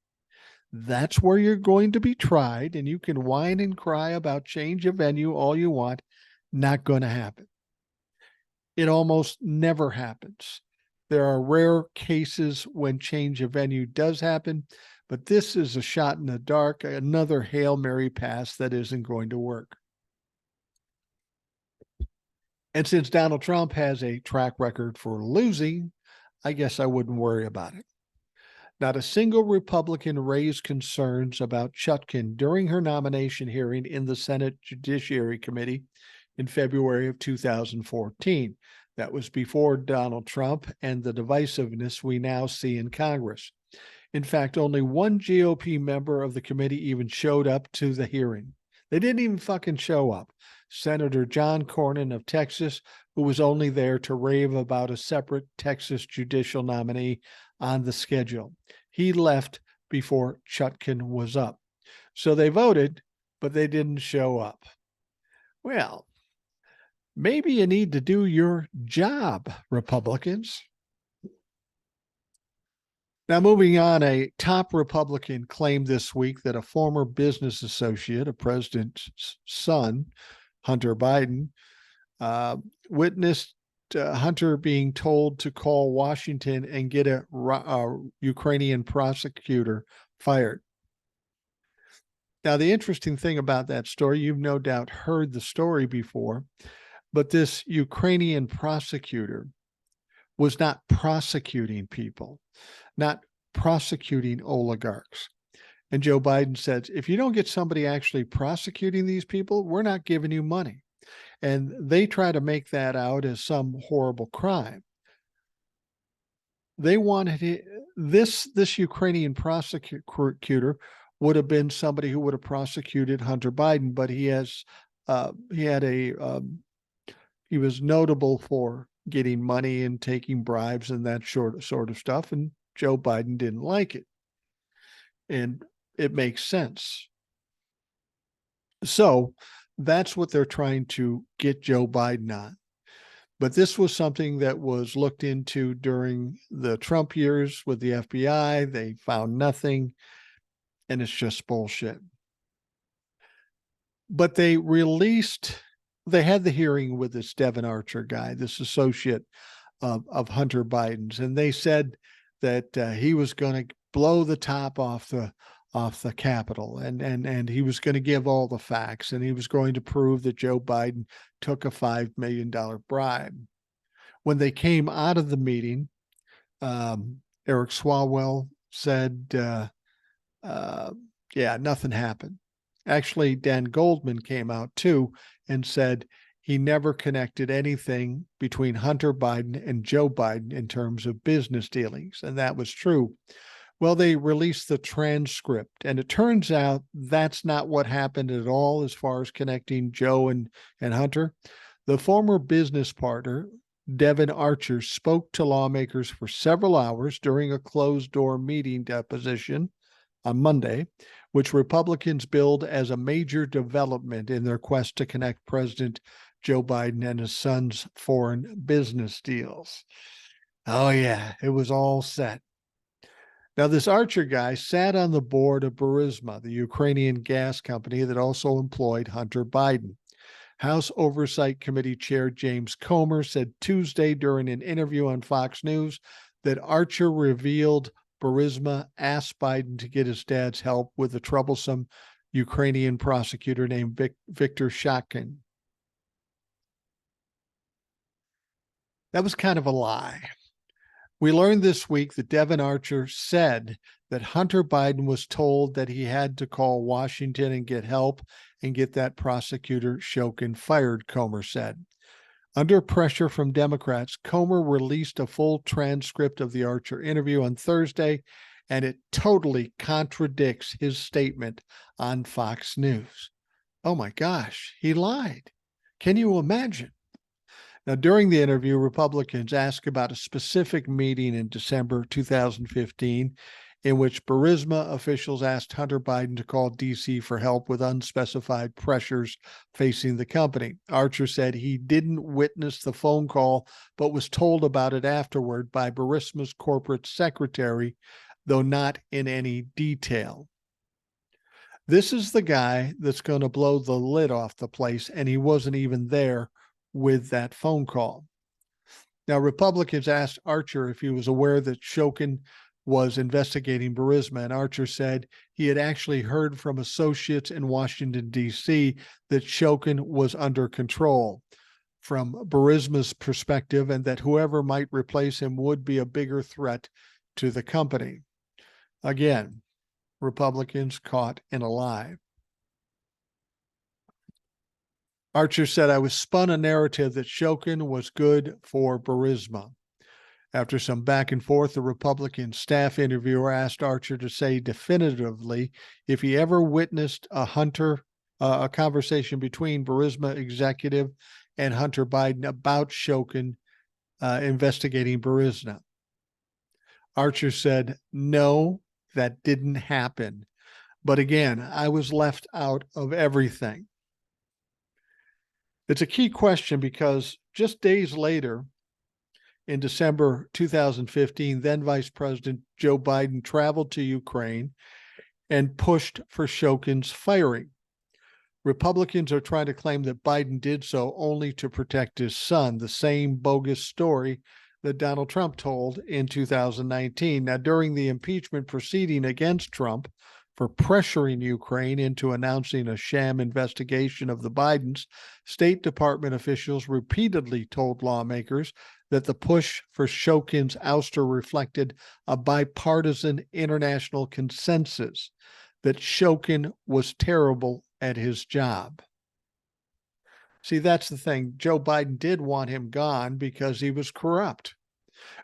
That's where you're going to be tried, and you can whine and cry about change of venue all you want. Not going to happen. It almost never happens. There are rare cases when change of venue does happen, but this is a shot in the dark, another Hail Mary pass that isn't going to work. And since Donald Trump has a track record for losing, I guess I wouldn't worry about it. Not a single Republican raised concerns about Chutkin during her nomination hearing in the Senate Judiciary Committee in February of 2014. That was before Donald Trump and the divisiveness we now see in Congress. In fact, only one GOP member of the committee even showed up to the hearing. They didn't even fucking show up. Senator John Cornyn of Texas, who was only there to rave about a separate Texas judicial nominee on the schedule. He left before Chutkin was up. So they voted, but they didn't show up. Well, maybe you need to do your job, Republicans. Now, moving on, a top Republican claimed this week that a former business associate of President's son, Hunter Biden, witnessed Hunter being told to call Washington and get a Ukrainian prosecutor fired. Now, the interesting thing about that story, you've no doubt heard the story before, but this Ukrainian prosecutor was not prosecuting people, not prosecuting oligarchs. And Joe Biden said, if you don't get somebody actually prosecuting these people, we're not giving you money. And they try to make that out as some horrible crime. They wanted this Ukrainian prosecutor would have been somebody who would have prosecuted Hunter Biden, but he was notable for getting money and taking bribes and that sort of stuff, and Joe Biden didn't like it. And it makes sense. So that's what they're trying to get Joe Biden on. But this was something that was looked into during the Trump years with the FBI. They found nothing, and it's just bullshit. But they had the hearing with this Devin Archer guy, this associate of Hunter Biden's, and they said that he was going to blow the top off the Capitol, and he was going to give all the facts, and he was going to prove that Joe Biden took a $5 million bribe. When they came out of the meeting, Eric Swalwell said, yeah, nothing happened. Actually, Dan Goldman came out too and said he never connected anything between Hunter Biden and Joe Biden in terms of business dealings, and that was true. Well, they released the transcript, and it turns out that's not what happened at all as far as connecting Joe and Hunter. The former business partner, Devin Archer, spoke to lawmakers for several hours during a closed-door meeting deposition on Monday, which Republicans billed as a major development in their quest to connect President Joe Biden and his son's foreign business deals. Oh, yeah, it was all set. Now, this Archer guy sat on the board of Burisma, the Ukrainian gas company that also employed Hunter Biden. House Oversight Committee Chair James Comer said Tuesday during an interview on Fox News that Archer revealed Burisma asked Biden to get his dad's help with a troublesome Ukrainian prosecutor named Viktor Chutkin. That was kind of a lie. We learned this week that Devin Archer said that Hunter Biden was told that he had to call Washington and get help and get that prosecutor Chutkin fired, Comer said. Under pressure from Democrats, Comer released a full transcript of the Archer interview on Thursday, and it totally contradicts his statement on Fox News. Oh my gosh, he lied. Can you imagine? Now, during the interview, Republicans asked about a specific meeting in December 2015 in which Burisma officials asked Hunter Biden to call D.C. for help with unspecified pressures facing the company. Archer said he didn't witness the phone call, but was told about it afterward by Burisma's corporate secretary, though not in any detail. This is the guy that's going to blow the lid off the place, and he wasn't even there with that phone call. Now, Republicans asked Archer if he was aware that Chutkin was investigating Burisma, and Archer said he had actually heard from associates in Washington, D.C. that Chutkin was under control from Burisma's perspective, and that whoever might replace him would be a bigger threat to the company. Again, Republicans caught in a lie. Archer said, I was spun a narrative that Chutkin was good for Burisma. After some back and forth, the Republican staff interviewer asked Archer to say definitively if he ever witnessed a conversation between Burisma executive and Hunter Biden about Chutkin investigating Burisma. Archer said, no, that didn't happen. But again, I was left out of everything. It's a key question because just days later, in December 2015, then Vice President Joe Biden traveled to Ukraine and pushed for Chutkin's firing. Republicans are trying to claim that Biden did so only to protect his son, the same bogus story that Donald Trump told in 2019. Now, during the impeachment proceeding against Trump for pressuring Ukraine into announcing a sham investigation of the Bidens, State Department officials repeatedly told lawmakers that the push for Chutkin's ouster reflected a bipartisan international consensus that Chutkin was terrible at his job. See, that's the thing. Joe Biden did want him gone because he was corrupt.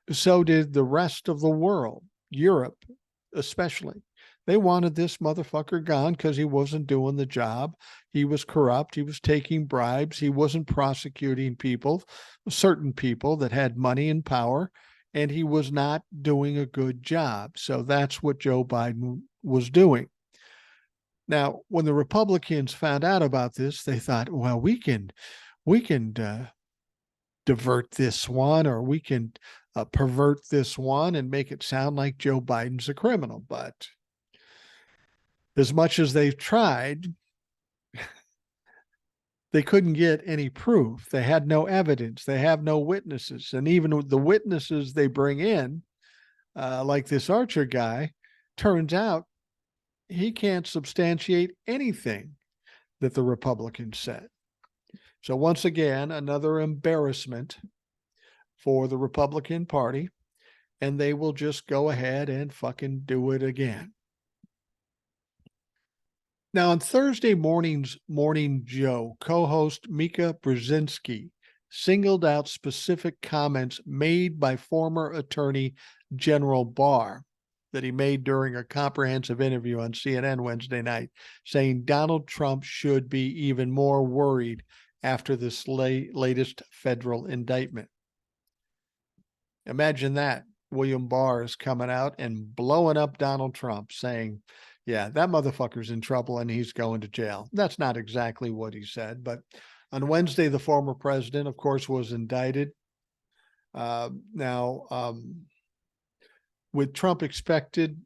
So did the rest of the world, Europe especially. They wanted this motherfucker gone because he wasn't doing the job. He was corrupt. He was taking bribes. He wasn't prosecuting people, certain people that had money and power, and he was not doing a good job. So that's what Joe Biden was doing. Now, when the Republicans found out about this, they thought, well, we can divert this one, or we can pervert this one and make it sound like Joe Biden's a criminal. But as much as they've tried, they couldn't get any proof. They had no evidence. They have no witnesses. And even with the witnesses they bring in, like this Archer guy, turns out he can't substantiate anything that the Republicans said. So once again, another embarrassment for the Republican Party, and they will just go ahead and fucking do it again. Now, on Thursday morning's Morning Joe, co-host Mika Brzezinski singled out specific comments made by former Attorney General Barr that he made during a comprehensive interview on CNN Wednesday night, saying Donald Trump should be even more worried after this latest federal indictment. Imagine that. William Barr is coming out and blowing up Donald Trump, saying, yeah, that motherfucker's in trouble and he's going to jail. That's not exactly what he said, but on Wednesday, the former president, of course, was indicted. With Trump expected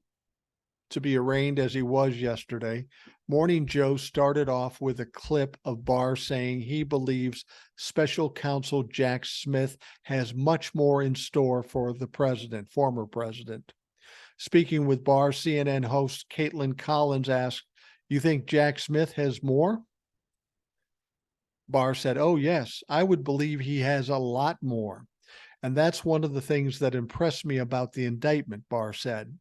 to be arraigned as he was yesterday, Morning Joe started off with a clip of Barr saying he believes special counsel Jack Smith has much more in store for the president, former president. Speaking with Barr, CNN host Caitlin Collins asked, "You think Jack Smith has more?" Barr said, "Oh, yes, I would believe he has a lot more. And that's one of the things that impressed me about the indictment," Barr said.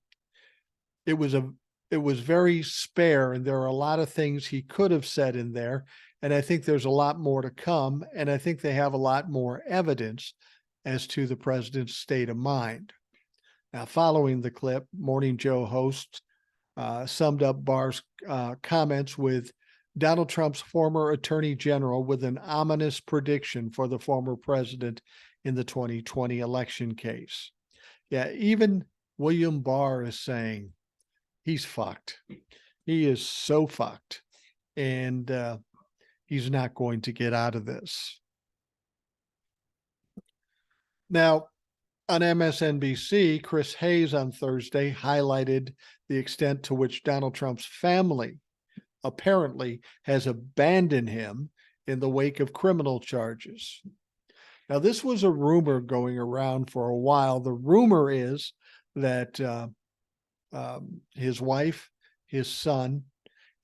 It was very spare, and there are a lot of things he could have said in there. And I think there's a lot more to come. And I think they have a lot more evidence as to the president's state of mind. Now, following the clip, Morning Joe host summed up Barr's comments with Donald Trump's former attorney general with an ominous prediction for the former president in the 2020 election case. Yeah, even William Barr is saying he's fucked. He is so fucked. And he's not going to get out of this. Now, on MSNBC, Chris Hayes on Thursday highlighted the extent to which Donald Trump's family apparently has abandoned him in the wake of criminal charges. Now, this was a rumor going around for a while. The rumor is that his wife, his son,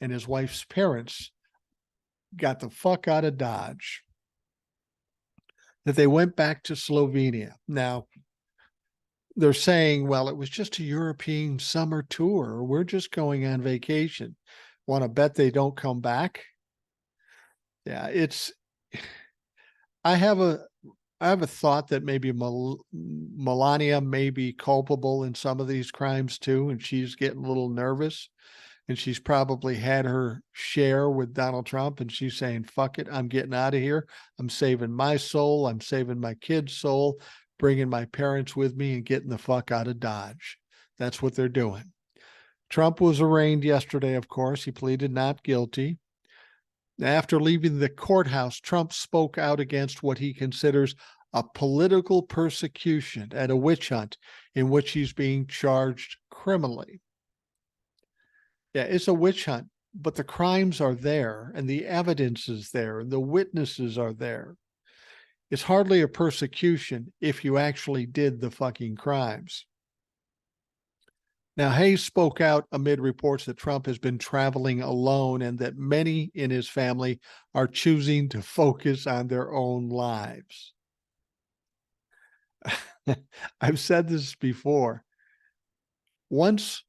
and his wife's parents got the fuck out of Dodge, that they went back to Slovenia. Now, they're saying, well, it was just a European summer tour. We're just going on vacation. Want to bet they don't come back? Yeah, I have a thought that maybe Melania may be culpable in some of these crimes too, and she's getting a little nervous, and she's probably had her share with Donald Trump, and she's saying, fuck it, I'm getting out of here. I'm saving my soul. I'm saving my kid's soul, bringing my parents with me and getting the fuck out of Dodge. That's what they're doing. Trump was arraigned yesterday, of course. He pleaded not guilty. After leaving the courthouse, Trump spoke out against what he considers a political persecution and a witch hunt in which he's being charged criminally. Yeah, it's a witch hunt, but the crimes are there and the evidence is there and the witnesses are there. It's hardly a persecution if you actually did the fucking crimes. Now, Hayes spoke out amid reports that Trump has been traveling alone and that many in his family are choosing to focus on their own lives. I've said this before. Once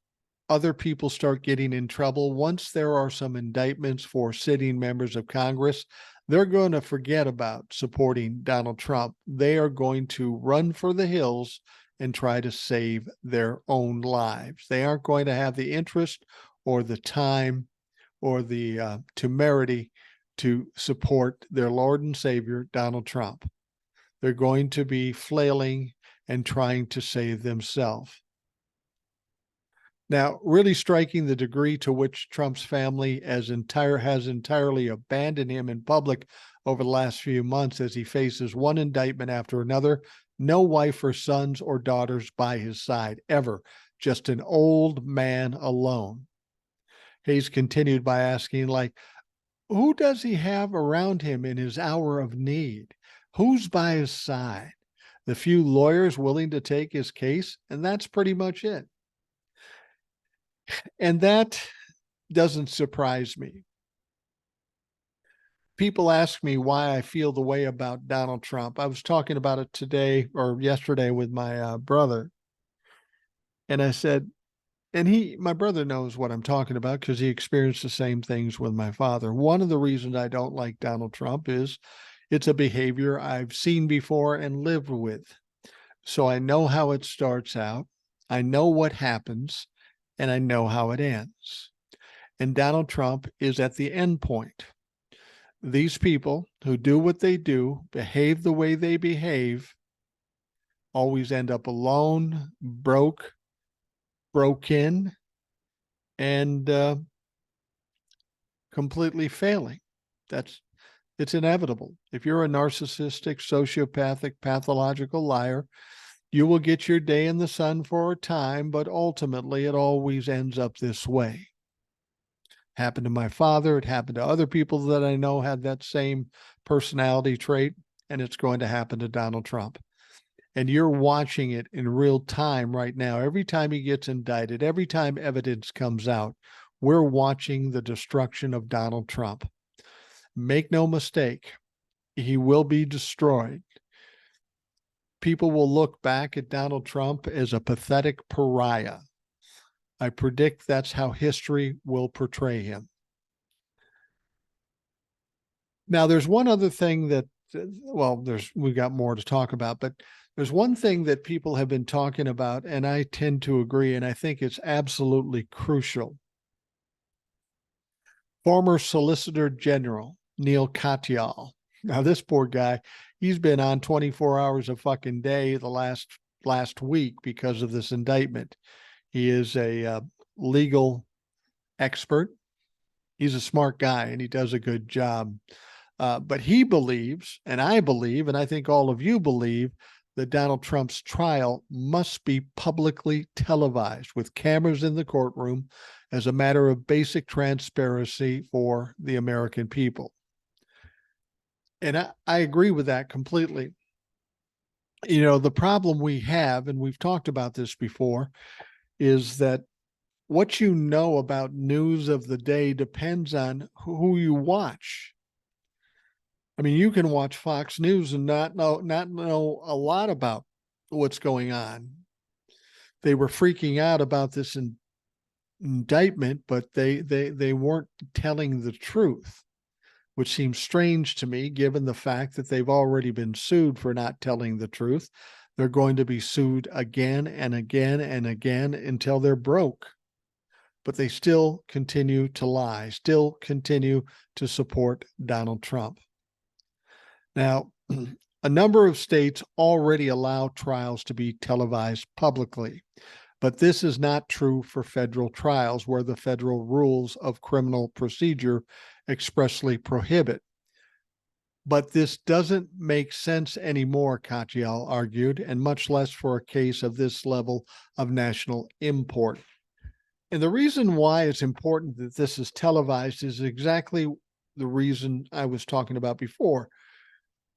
other people start getting in trouble, once there are some indictments for sitting members of Congress, they're going to forget about supporting Donald Trump. They are going to run for the hills and try to save their own lives. They aren't going to have the interest or the time or the temerity to support their Lord and Savior, Donald Trump. They're going to be flailing and trying to save themselves. Now, really striking the degree to which Trump's family has entirely abandoned him in public over the last few months as he faces one indictment after another. No wife or sons or daughters by his side, ever. Just an old man alone. Hayes continued by asking, who does he have around him in his hour of need? Who's by his side? The few lawyers willing to take his case, and that's pretty much it. And that doesn't surprise me. People ask me why I feel the way about Donald Trump. I was talking about it today or yesterday with my brother. And I said, and my brother knows what I'm talking about because he experienced the same things with my father. One of the reasons I don't like Donald Trump is it's a behavior I've seen before and lived with. So I know how it starts out. I know what happens. And I know how it ends. And Donald Trump is at the end point. These people who do what they do, behave the way they behave, always end up alone, broken, and completely failing. It's inevitable. If you're a narcissistic, sociopathic, pathological liar, you will get your day in the sun for a time, but ultimately it always ends up this way. Happened to my father. It happened to other people that I know had that same personality trait, and it's going to happen to Donald Trump. And you're watching it in real time right now. Every time he gets indicted, every time evidence comes out, we're watching the destruction of Donald Trump. Make no mistake, he will be destroyed. People will look back at Donald Trump as a pathetic pariah. I predict that's how history will portray him. Now, there's one other thing that, we got more to talk about, but there's one thing that people have been talking about, and I tend to agree, and I think it's absolutely crucial. Former Solicitor General Neil Katyal. Now, this poor guy, he's been on 24 hours a fucking day the last week because of this indictment. He is a legal expert. He's a smart guy and he does a good job. But he believes, and I believe, and I think all of you believe, that Donald Trump's trial must be publicly televised with cameras in the courtroom as a matter of basic transparency for the American people. And I agree with that completely. You know, the problem we have, and we've talked about this before, is that what you know about news of the day depends on who you watch. I mean, you can watch Fox News and not know a lot about what's going on. They were freaking out about this indictment, but they weren't telling the truth, which seems strange to me, given the fact that they've already been sued for not telling the truth. They're going to be sued again and again and again until they're broke. But they still continue to lie, still continue to support Donald Trump. Now, a number of states already allow trials to be televised publicly. But this is not true for federal trials where the federal rules of criminal procedure expressly prohibit. But this doesn't make sense anymore, Katyal argued, and much less for a case of this level of national import. And the reason why it's important that this is televised is exactly the reason I was talking about before.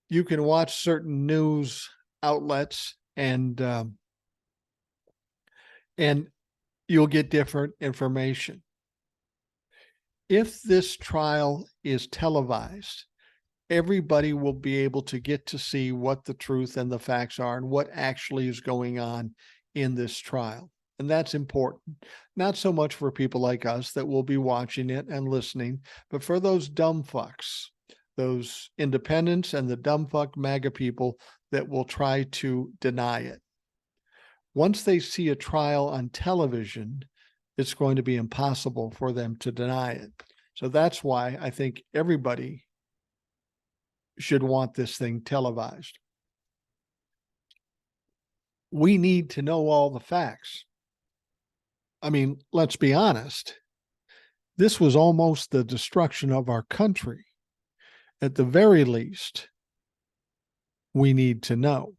You can watch certain news outlets and you'll get different information. If this trial is televised, everybody will be able to get to see what the truth and the facts are and what actually is going on in this trial. And that's important, not so much for people like us that will be watching it and listening, but for those dumb fucks, those independents and the dumb fuck MAGA people that will try to deny it. Once they see a trial on television, it's going to be impossible for them to deny it. So that's why I think everybody should want this thing televised. We need to know all the facts. I mean, let's be honest. This was almost the destruction of our country. At the very least, we need to know.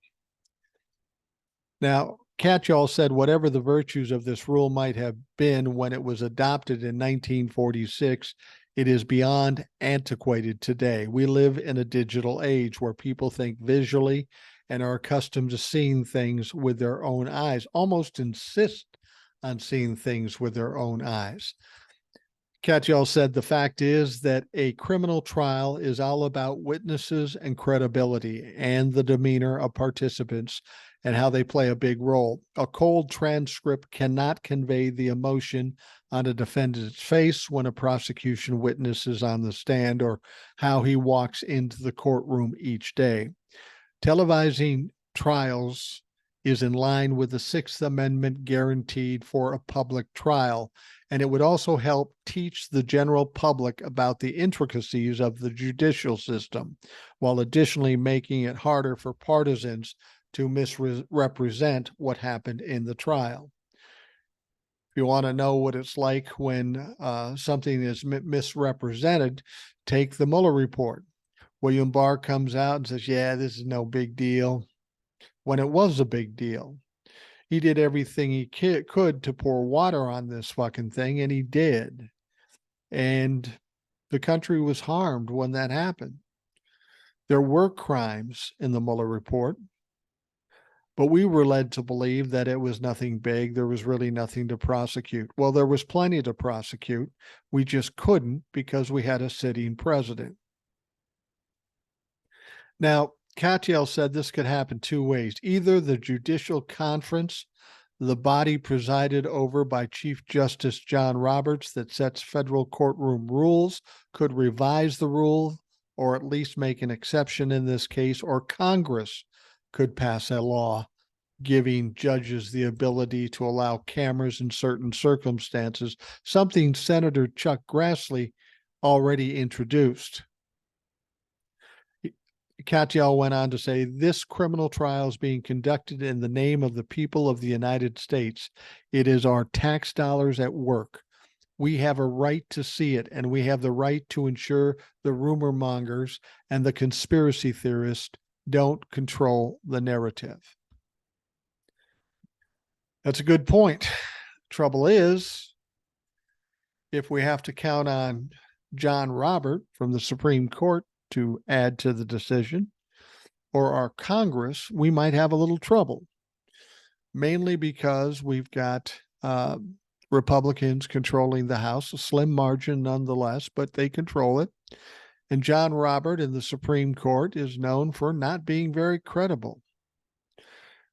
Now, Katyal said whatever the virtues of this rule might have been when it was adopted in 1946, it is beyond antiquated today. We live in a digital age where people think visually and are accustomed to seeing things with their own eyes, almost insist on seeing things with their own eyes. Katyal said the fact is that a criminal trial is all about witnesses and credibility and the demeanor of participants and how they play a big role. A cold transcript cannot convey the emotion on a defendant's face when a prosecution witness is on the stand or how he walks into the courtroom each day. Televising trials is in line with the Sixth Amendment guaranteed for a public trial, and it would also help teach the general public about the intricacies of the judicial system, while additionally making it harder for partisans to misrepresent what happened in the trial. If you want to know what it's like when something is misrepresented, take the Mueller report. William Barr comes out and says, yeah, this is no big deal, when it was a big deal. He did everything he could to pour water on this fucking thing, and he did. And the country was harmed when that happened. There were crimes in the Mueller report, but we were led to believe that it was nothing big. There was really nothing to prosecute. Well, there was plenty to prosecute. We just couldn't because we had a sitting president. Now, Katyal said this could happen two ways. Either the Judicial Conference, the body presided over by Chief Justice John Roberts that sets federal courtroom rules, could revise the rule or at least make an exception in this case, or Congress could pass a law giving judges the ability to allow cameras in certain circumstances, something Senator Chuck Grassley already introduced. Katyal went on to say, this criminal trial is being conducted in the name of the people of the United States. It is our tax dollars at work. We have a right to see it, and we have the right to ensure the rumor mongers and the conspiracy theorists don't control the narrative. That's a good point. Trouble is, if we have to count on John Robert from the Supreme Court to add to the decision, or our Congress, we might have a little trouble, mainly because we've got Republicans controlling the House, a slim margin nonetheless, but they control it. And John Robert in the Supreme Court is known for not being very credible.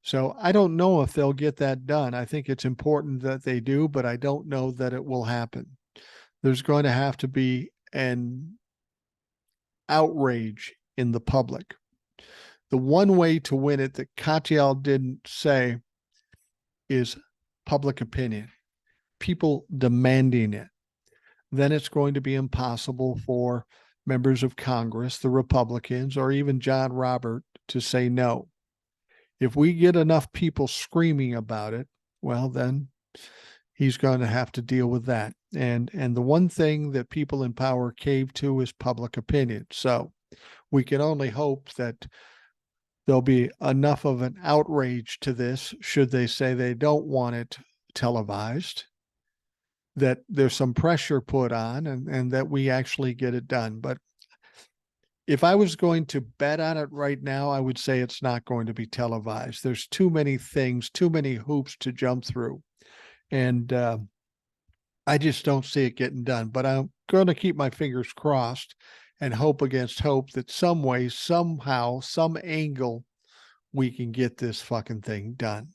So I don't know if they'll get that done. I think it's important that they do, but I don't know that it will happen. There's going to have to be an outrage in the public. The one way to win it that Katyal didn't say is public opinion, people demanding it. Then it's going to be impossible for members of Congress, the Republicans, or even John Robert to say no. If we get enough people screaming about it, well, then he's going to have to deal with that. And the one thing that people in power cave to is public opinion. So we can only hope that there'll be enough of an outrage to this, should they say they don't want it televised, that there's some pressure put on and that we actually get it done. But if I was going to bet on it right now, I would say it's not going to be televised. There's too many things, too many hoops to jump through. And I just don't see it getting done. But I'm going to keep my fingers crossed and hope against hope that some way, somehow, some angle, we can get this fucking thing done.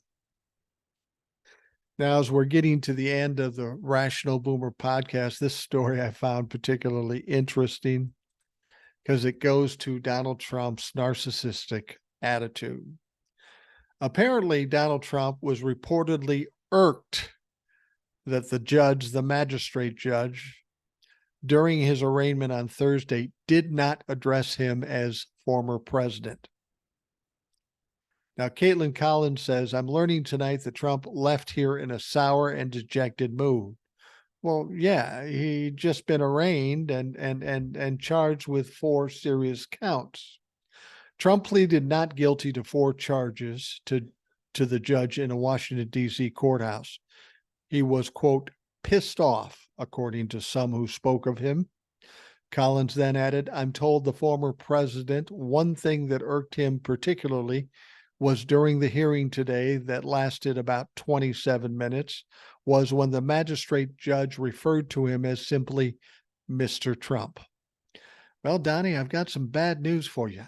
Now, as we're getting to the end of the Rational Boomer podcast, this story I found particularly interesting because it goes to Donald Trump's narcissistic attitude. Apparently, Donald Trump was reportedly irked that the magistrate judge, during his arraignment on Thursday, did not address him as former president. Now, Caitlin Collins says, I'm learning tonight that Trump left here in a sour and dejected mood. Well, yeah, he just been arraigned and charged with 4 serious counts. Trump pleaded not guilty to 4 charges to the judge in a Washington, D.C. courthouse. He was, quote, pissed off, according to some who spoke of him. Collins then added, I'm told the former president, one thing that irked him particularly was during the hearing today that lasted about 27 minutes, was when the magistrate judge referred to him as simply Mr. Trump. Well, Donnie, I've got some bad news for you.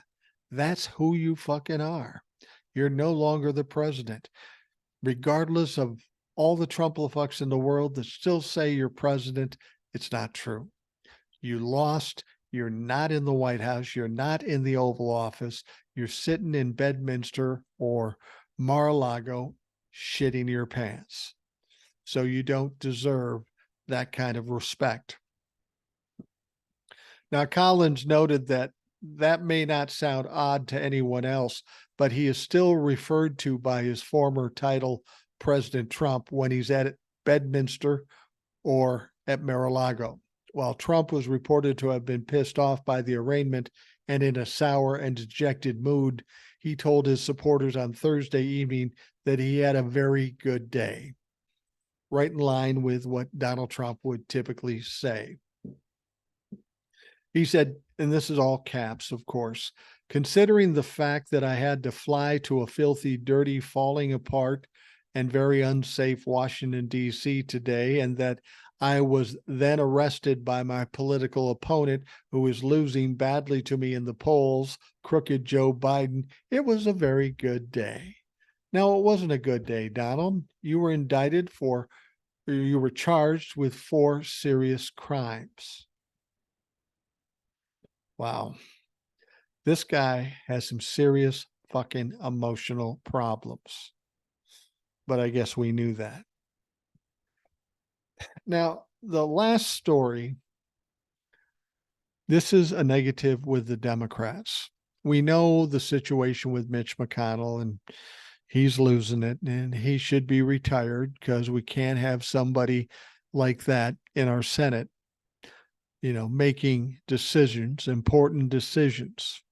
That's who you fucking are. You're no longer the president. Regardless of all the Trump-fucks in the world that still say you're president, it's not true. You lost. You're not in the White House. You're not in the Oval Office. You're sitting in Bedminster or Mar-a-Lago shitting your pants. So you don't deserve that kind of respect. Now, Collins noted that may not sound odd to anyone else, but he is still referred to by his former title, President Trump, when he's at Bedminster or at Mar-a-Lago. While Trump was reported to have been pissed off by the arraignment and in a sour and dejected mood, he told his supporters on Thursday evening that he had a very good day. Right in line with what Donald Trump would typically say. He said, and this is all caps, of course, considering the fact that I had to fly to a filthy, dirty, falling apart, and very unsafe Washington, D.C. today, and that I was then arrested by my political opponent who was losing badly to me in the polls, crooked Joe Biden, it was a very good day. Now, it wasn't a good day, Donald. You were charged with 4 serious crimes. Wow. This guy has some serious fucking emotional problems. But I guess we knew that. Now, the last story, this is a negative with the Democrats. We know the situation with Mitch McConnell, and he's losing it, and he should be retired because we can't have somebody like that in our Senate, making decisions, important decisions.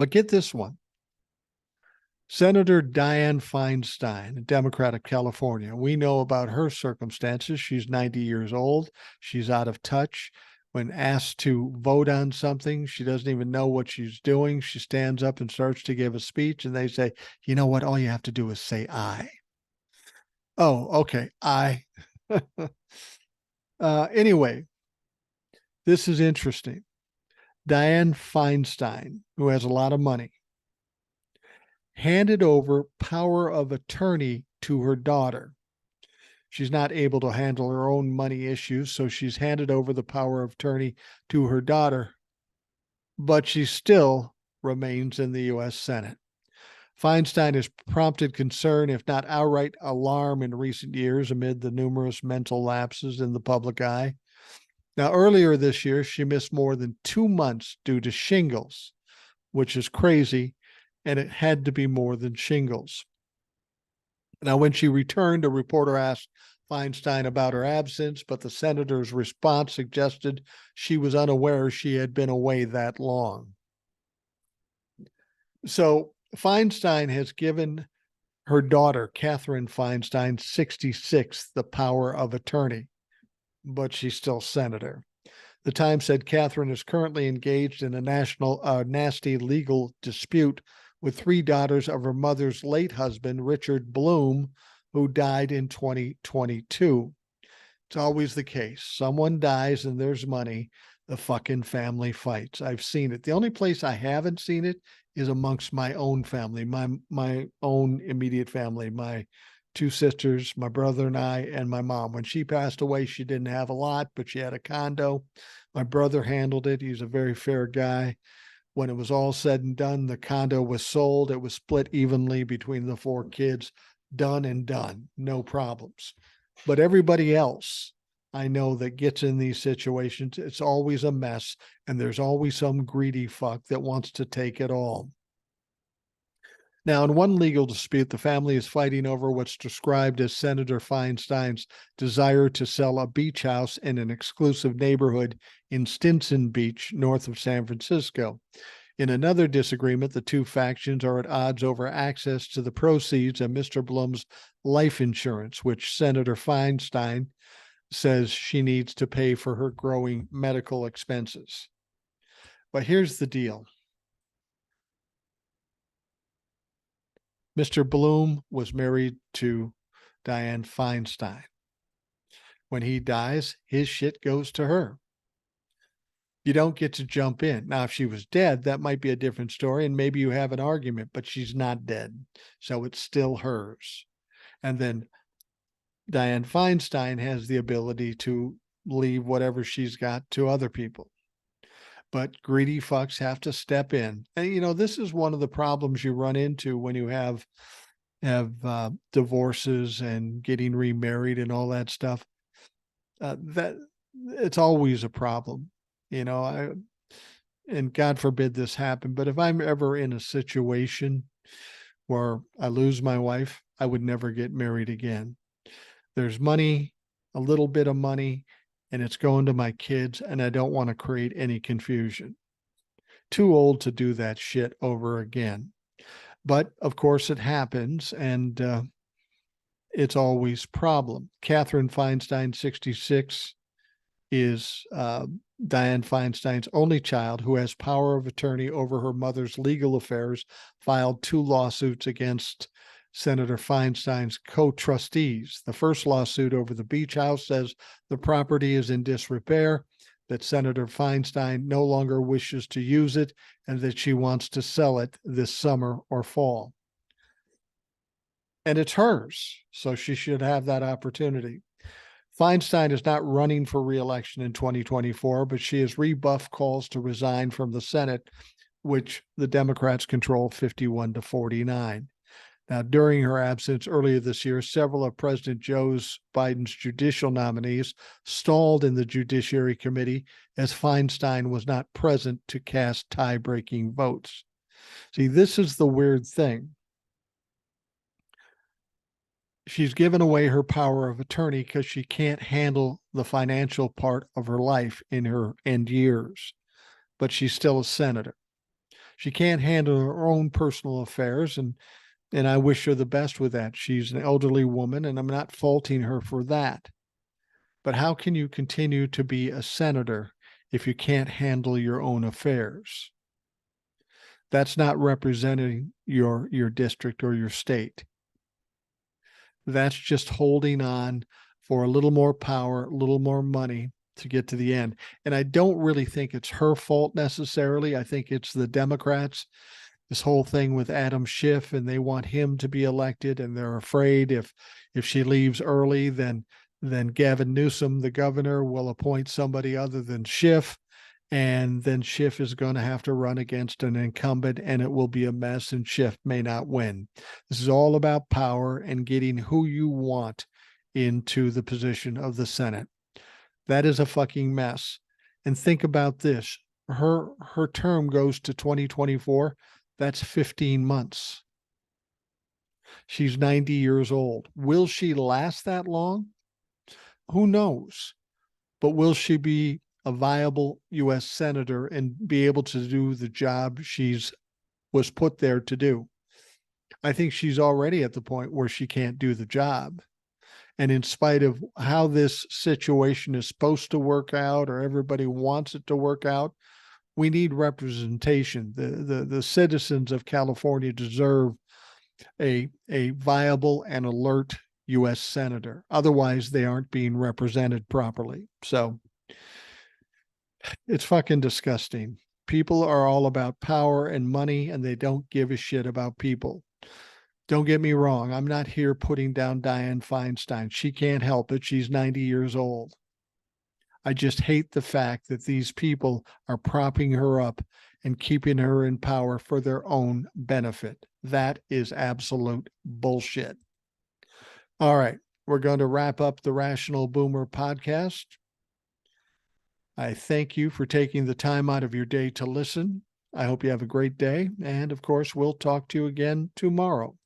But get this one. Senator Dianne Feinstein, a Democrat of California. We know about her circumstances. She's 90 years old. She's out of touch. When asked to vote on something, she doesn't even know what she's doing. She stands up and starts to give a speech, and they say, you know what? All you have to do is say aye. Oh, okay, aye. Anyway, this is interesting. Dianne Feinstein, who has a lot of money, handed over power of attorney to her daughter. She's not able to handle her own money issues, so she's handed over the power of attorney to her daughter, but she still remains in the U.S. Senate. Feinstein has prompted concern, if not outright alarm, in recent years amid the numerous mental lapses in the public eye. Now, earlier this year, she missed more than 2 months due to shingles, which is crazy, and it had to be more than shingles. Now, when she returned, a reporter asked Feinstein about her absence, but the senator's response suggested she was unaware she had been away that long. So Feinstein has given her daughter, Catherine Feinstein, 66, the power of attorney, but she's still senator. The Times said Catherine is currently engaged in a nasty legal dispute with 3 daughters of her mother's late husband, Richard Bloom, who died in 2022. It's always the case. Someone dies and there's money. The fucking family fights. I've seen it. The only place I haven't seen it is amongst my own family, my own immediate family, my 2 sisters, my brother and I, and my mom. When she passed away, she didn't have a lot, but she had a condo. My brother handled it. He's a very fair guy. When it was all said and done, the condo was sold. It was split evenly between the 4 kids. Done and done. No problems. But everybody else I know that gets in these situations, it's always a mess, and there's always some greedy fuck that wants to take it all. Now, in one legal dispute, the family is fighting over what's described as Senator Feinstein's desire to sell a beach house in an exclusive neighborhood in Stinson Beach, north of San Francisco. In another disagreement, the 2 factions are at odds over access to the proceeds of Mr. Blum's life insurance, which Senator Feinstein says she needs to pay for her growing medical expenses. But here's the deal. Mr. Bloom was married to Dianne Feinstein. When he dies, his shit goes to her. You don't get to jump in. Now, if she was dead, that might be a different story, and maybe you have an argument, but she's not dead. So it's still hers. And then Dianne Feinstein has the ability to leave whatever she's got to other people. But greedy fucks have to step in. And, this is one of the problems you run into when you have divorces and getting remarried and all that stuff. That it's always a problem. And God forbid this happen, but if I'm ever in a situation where I lose my wife, I would never get married again. There's money, a little bit of money, and it's going to my kids, and I don't want to create any confusion. Too old to do that shit over again. But of course it happens, and it's always problem. Catherine Feinstein, 66, is Dianne Feinstein's only child, who has power of attorney over her mother's legal affairs, filed 2 lawsuits against Senator Feinstein's co-trustees. The first lawsuit over the beach house says the property is in disrepair, that Senator Feinstein no longer wishes to use it, and that she wants to sell it this summer or fall. And it's hers, so she should have that opportunity. Feinstein is not running for re-election in 2024, but she has rebuffed calls to resign from the Senate, which the Democrats control 51-49. Now, during her absence earlier this year, several of President Joe Biden's judicial nominees stalled in the Judiciary Committee as Feinstein was not present to cast tie-breaking votes. See, this is the weird thing. She's given away her power of attorney because she can't handle the financial part of her life in her end years, but she's still a senator. She can't handle her own personal affairs, and I wish her the best with that. She's an elderly woman, and I'm not faulting her for that. But how can you continue to be a senator if you can't handle your own affairs? That's not representing your district or your state. That's just holding on for a little more power, a little more money to get to the end. And I don't really think it's her fault necessarily. I think it's the Democrats. This whole thing with Adam Schiff, and they want him to be elected, and they're afraid if she leaves early, then Gavin Newsom, the governor, will appoint somebody other than Schiff, and then Schiff is going to have to run against an incumbent, and it will be a mess, and Schiff may not win. This is all about power and getting who you want into the position of the Senate. That is a fucking mess. And think about this. Her term goes to 2024. That's 15 months. She's 90 years old. Will she last that long? Who knows? But will she be a viable U.S. senator and be able to do the job was put there to do? I think she's already at the point where she can't do the job. And in spite of how this situation is supposed to work out, or everybody wants it to work out, we need representation. The citizens of California deserve a viable and alert U.S. senator. Otherwise, they aren't being represented properly. So it's fucking disgusting. People are all about power and money, and they don't give a shit about people. Don't get me wrong. I'm not here putting down Dianne Feinstein. She can't help it. She's 90 years old. I just hate the fact that these people are propping her up and keeping her in power for their own benefit. That is absolute bullshit. All right. We're going to wrap up the Rational Boomer podcast. I thank you for taking the time out of your day to listen. I hope you have a great day. And of course, we'll talk to you again tomorrow.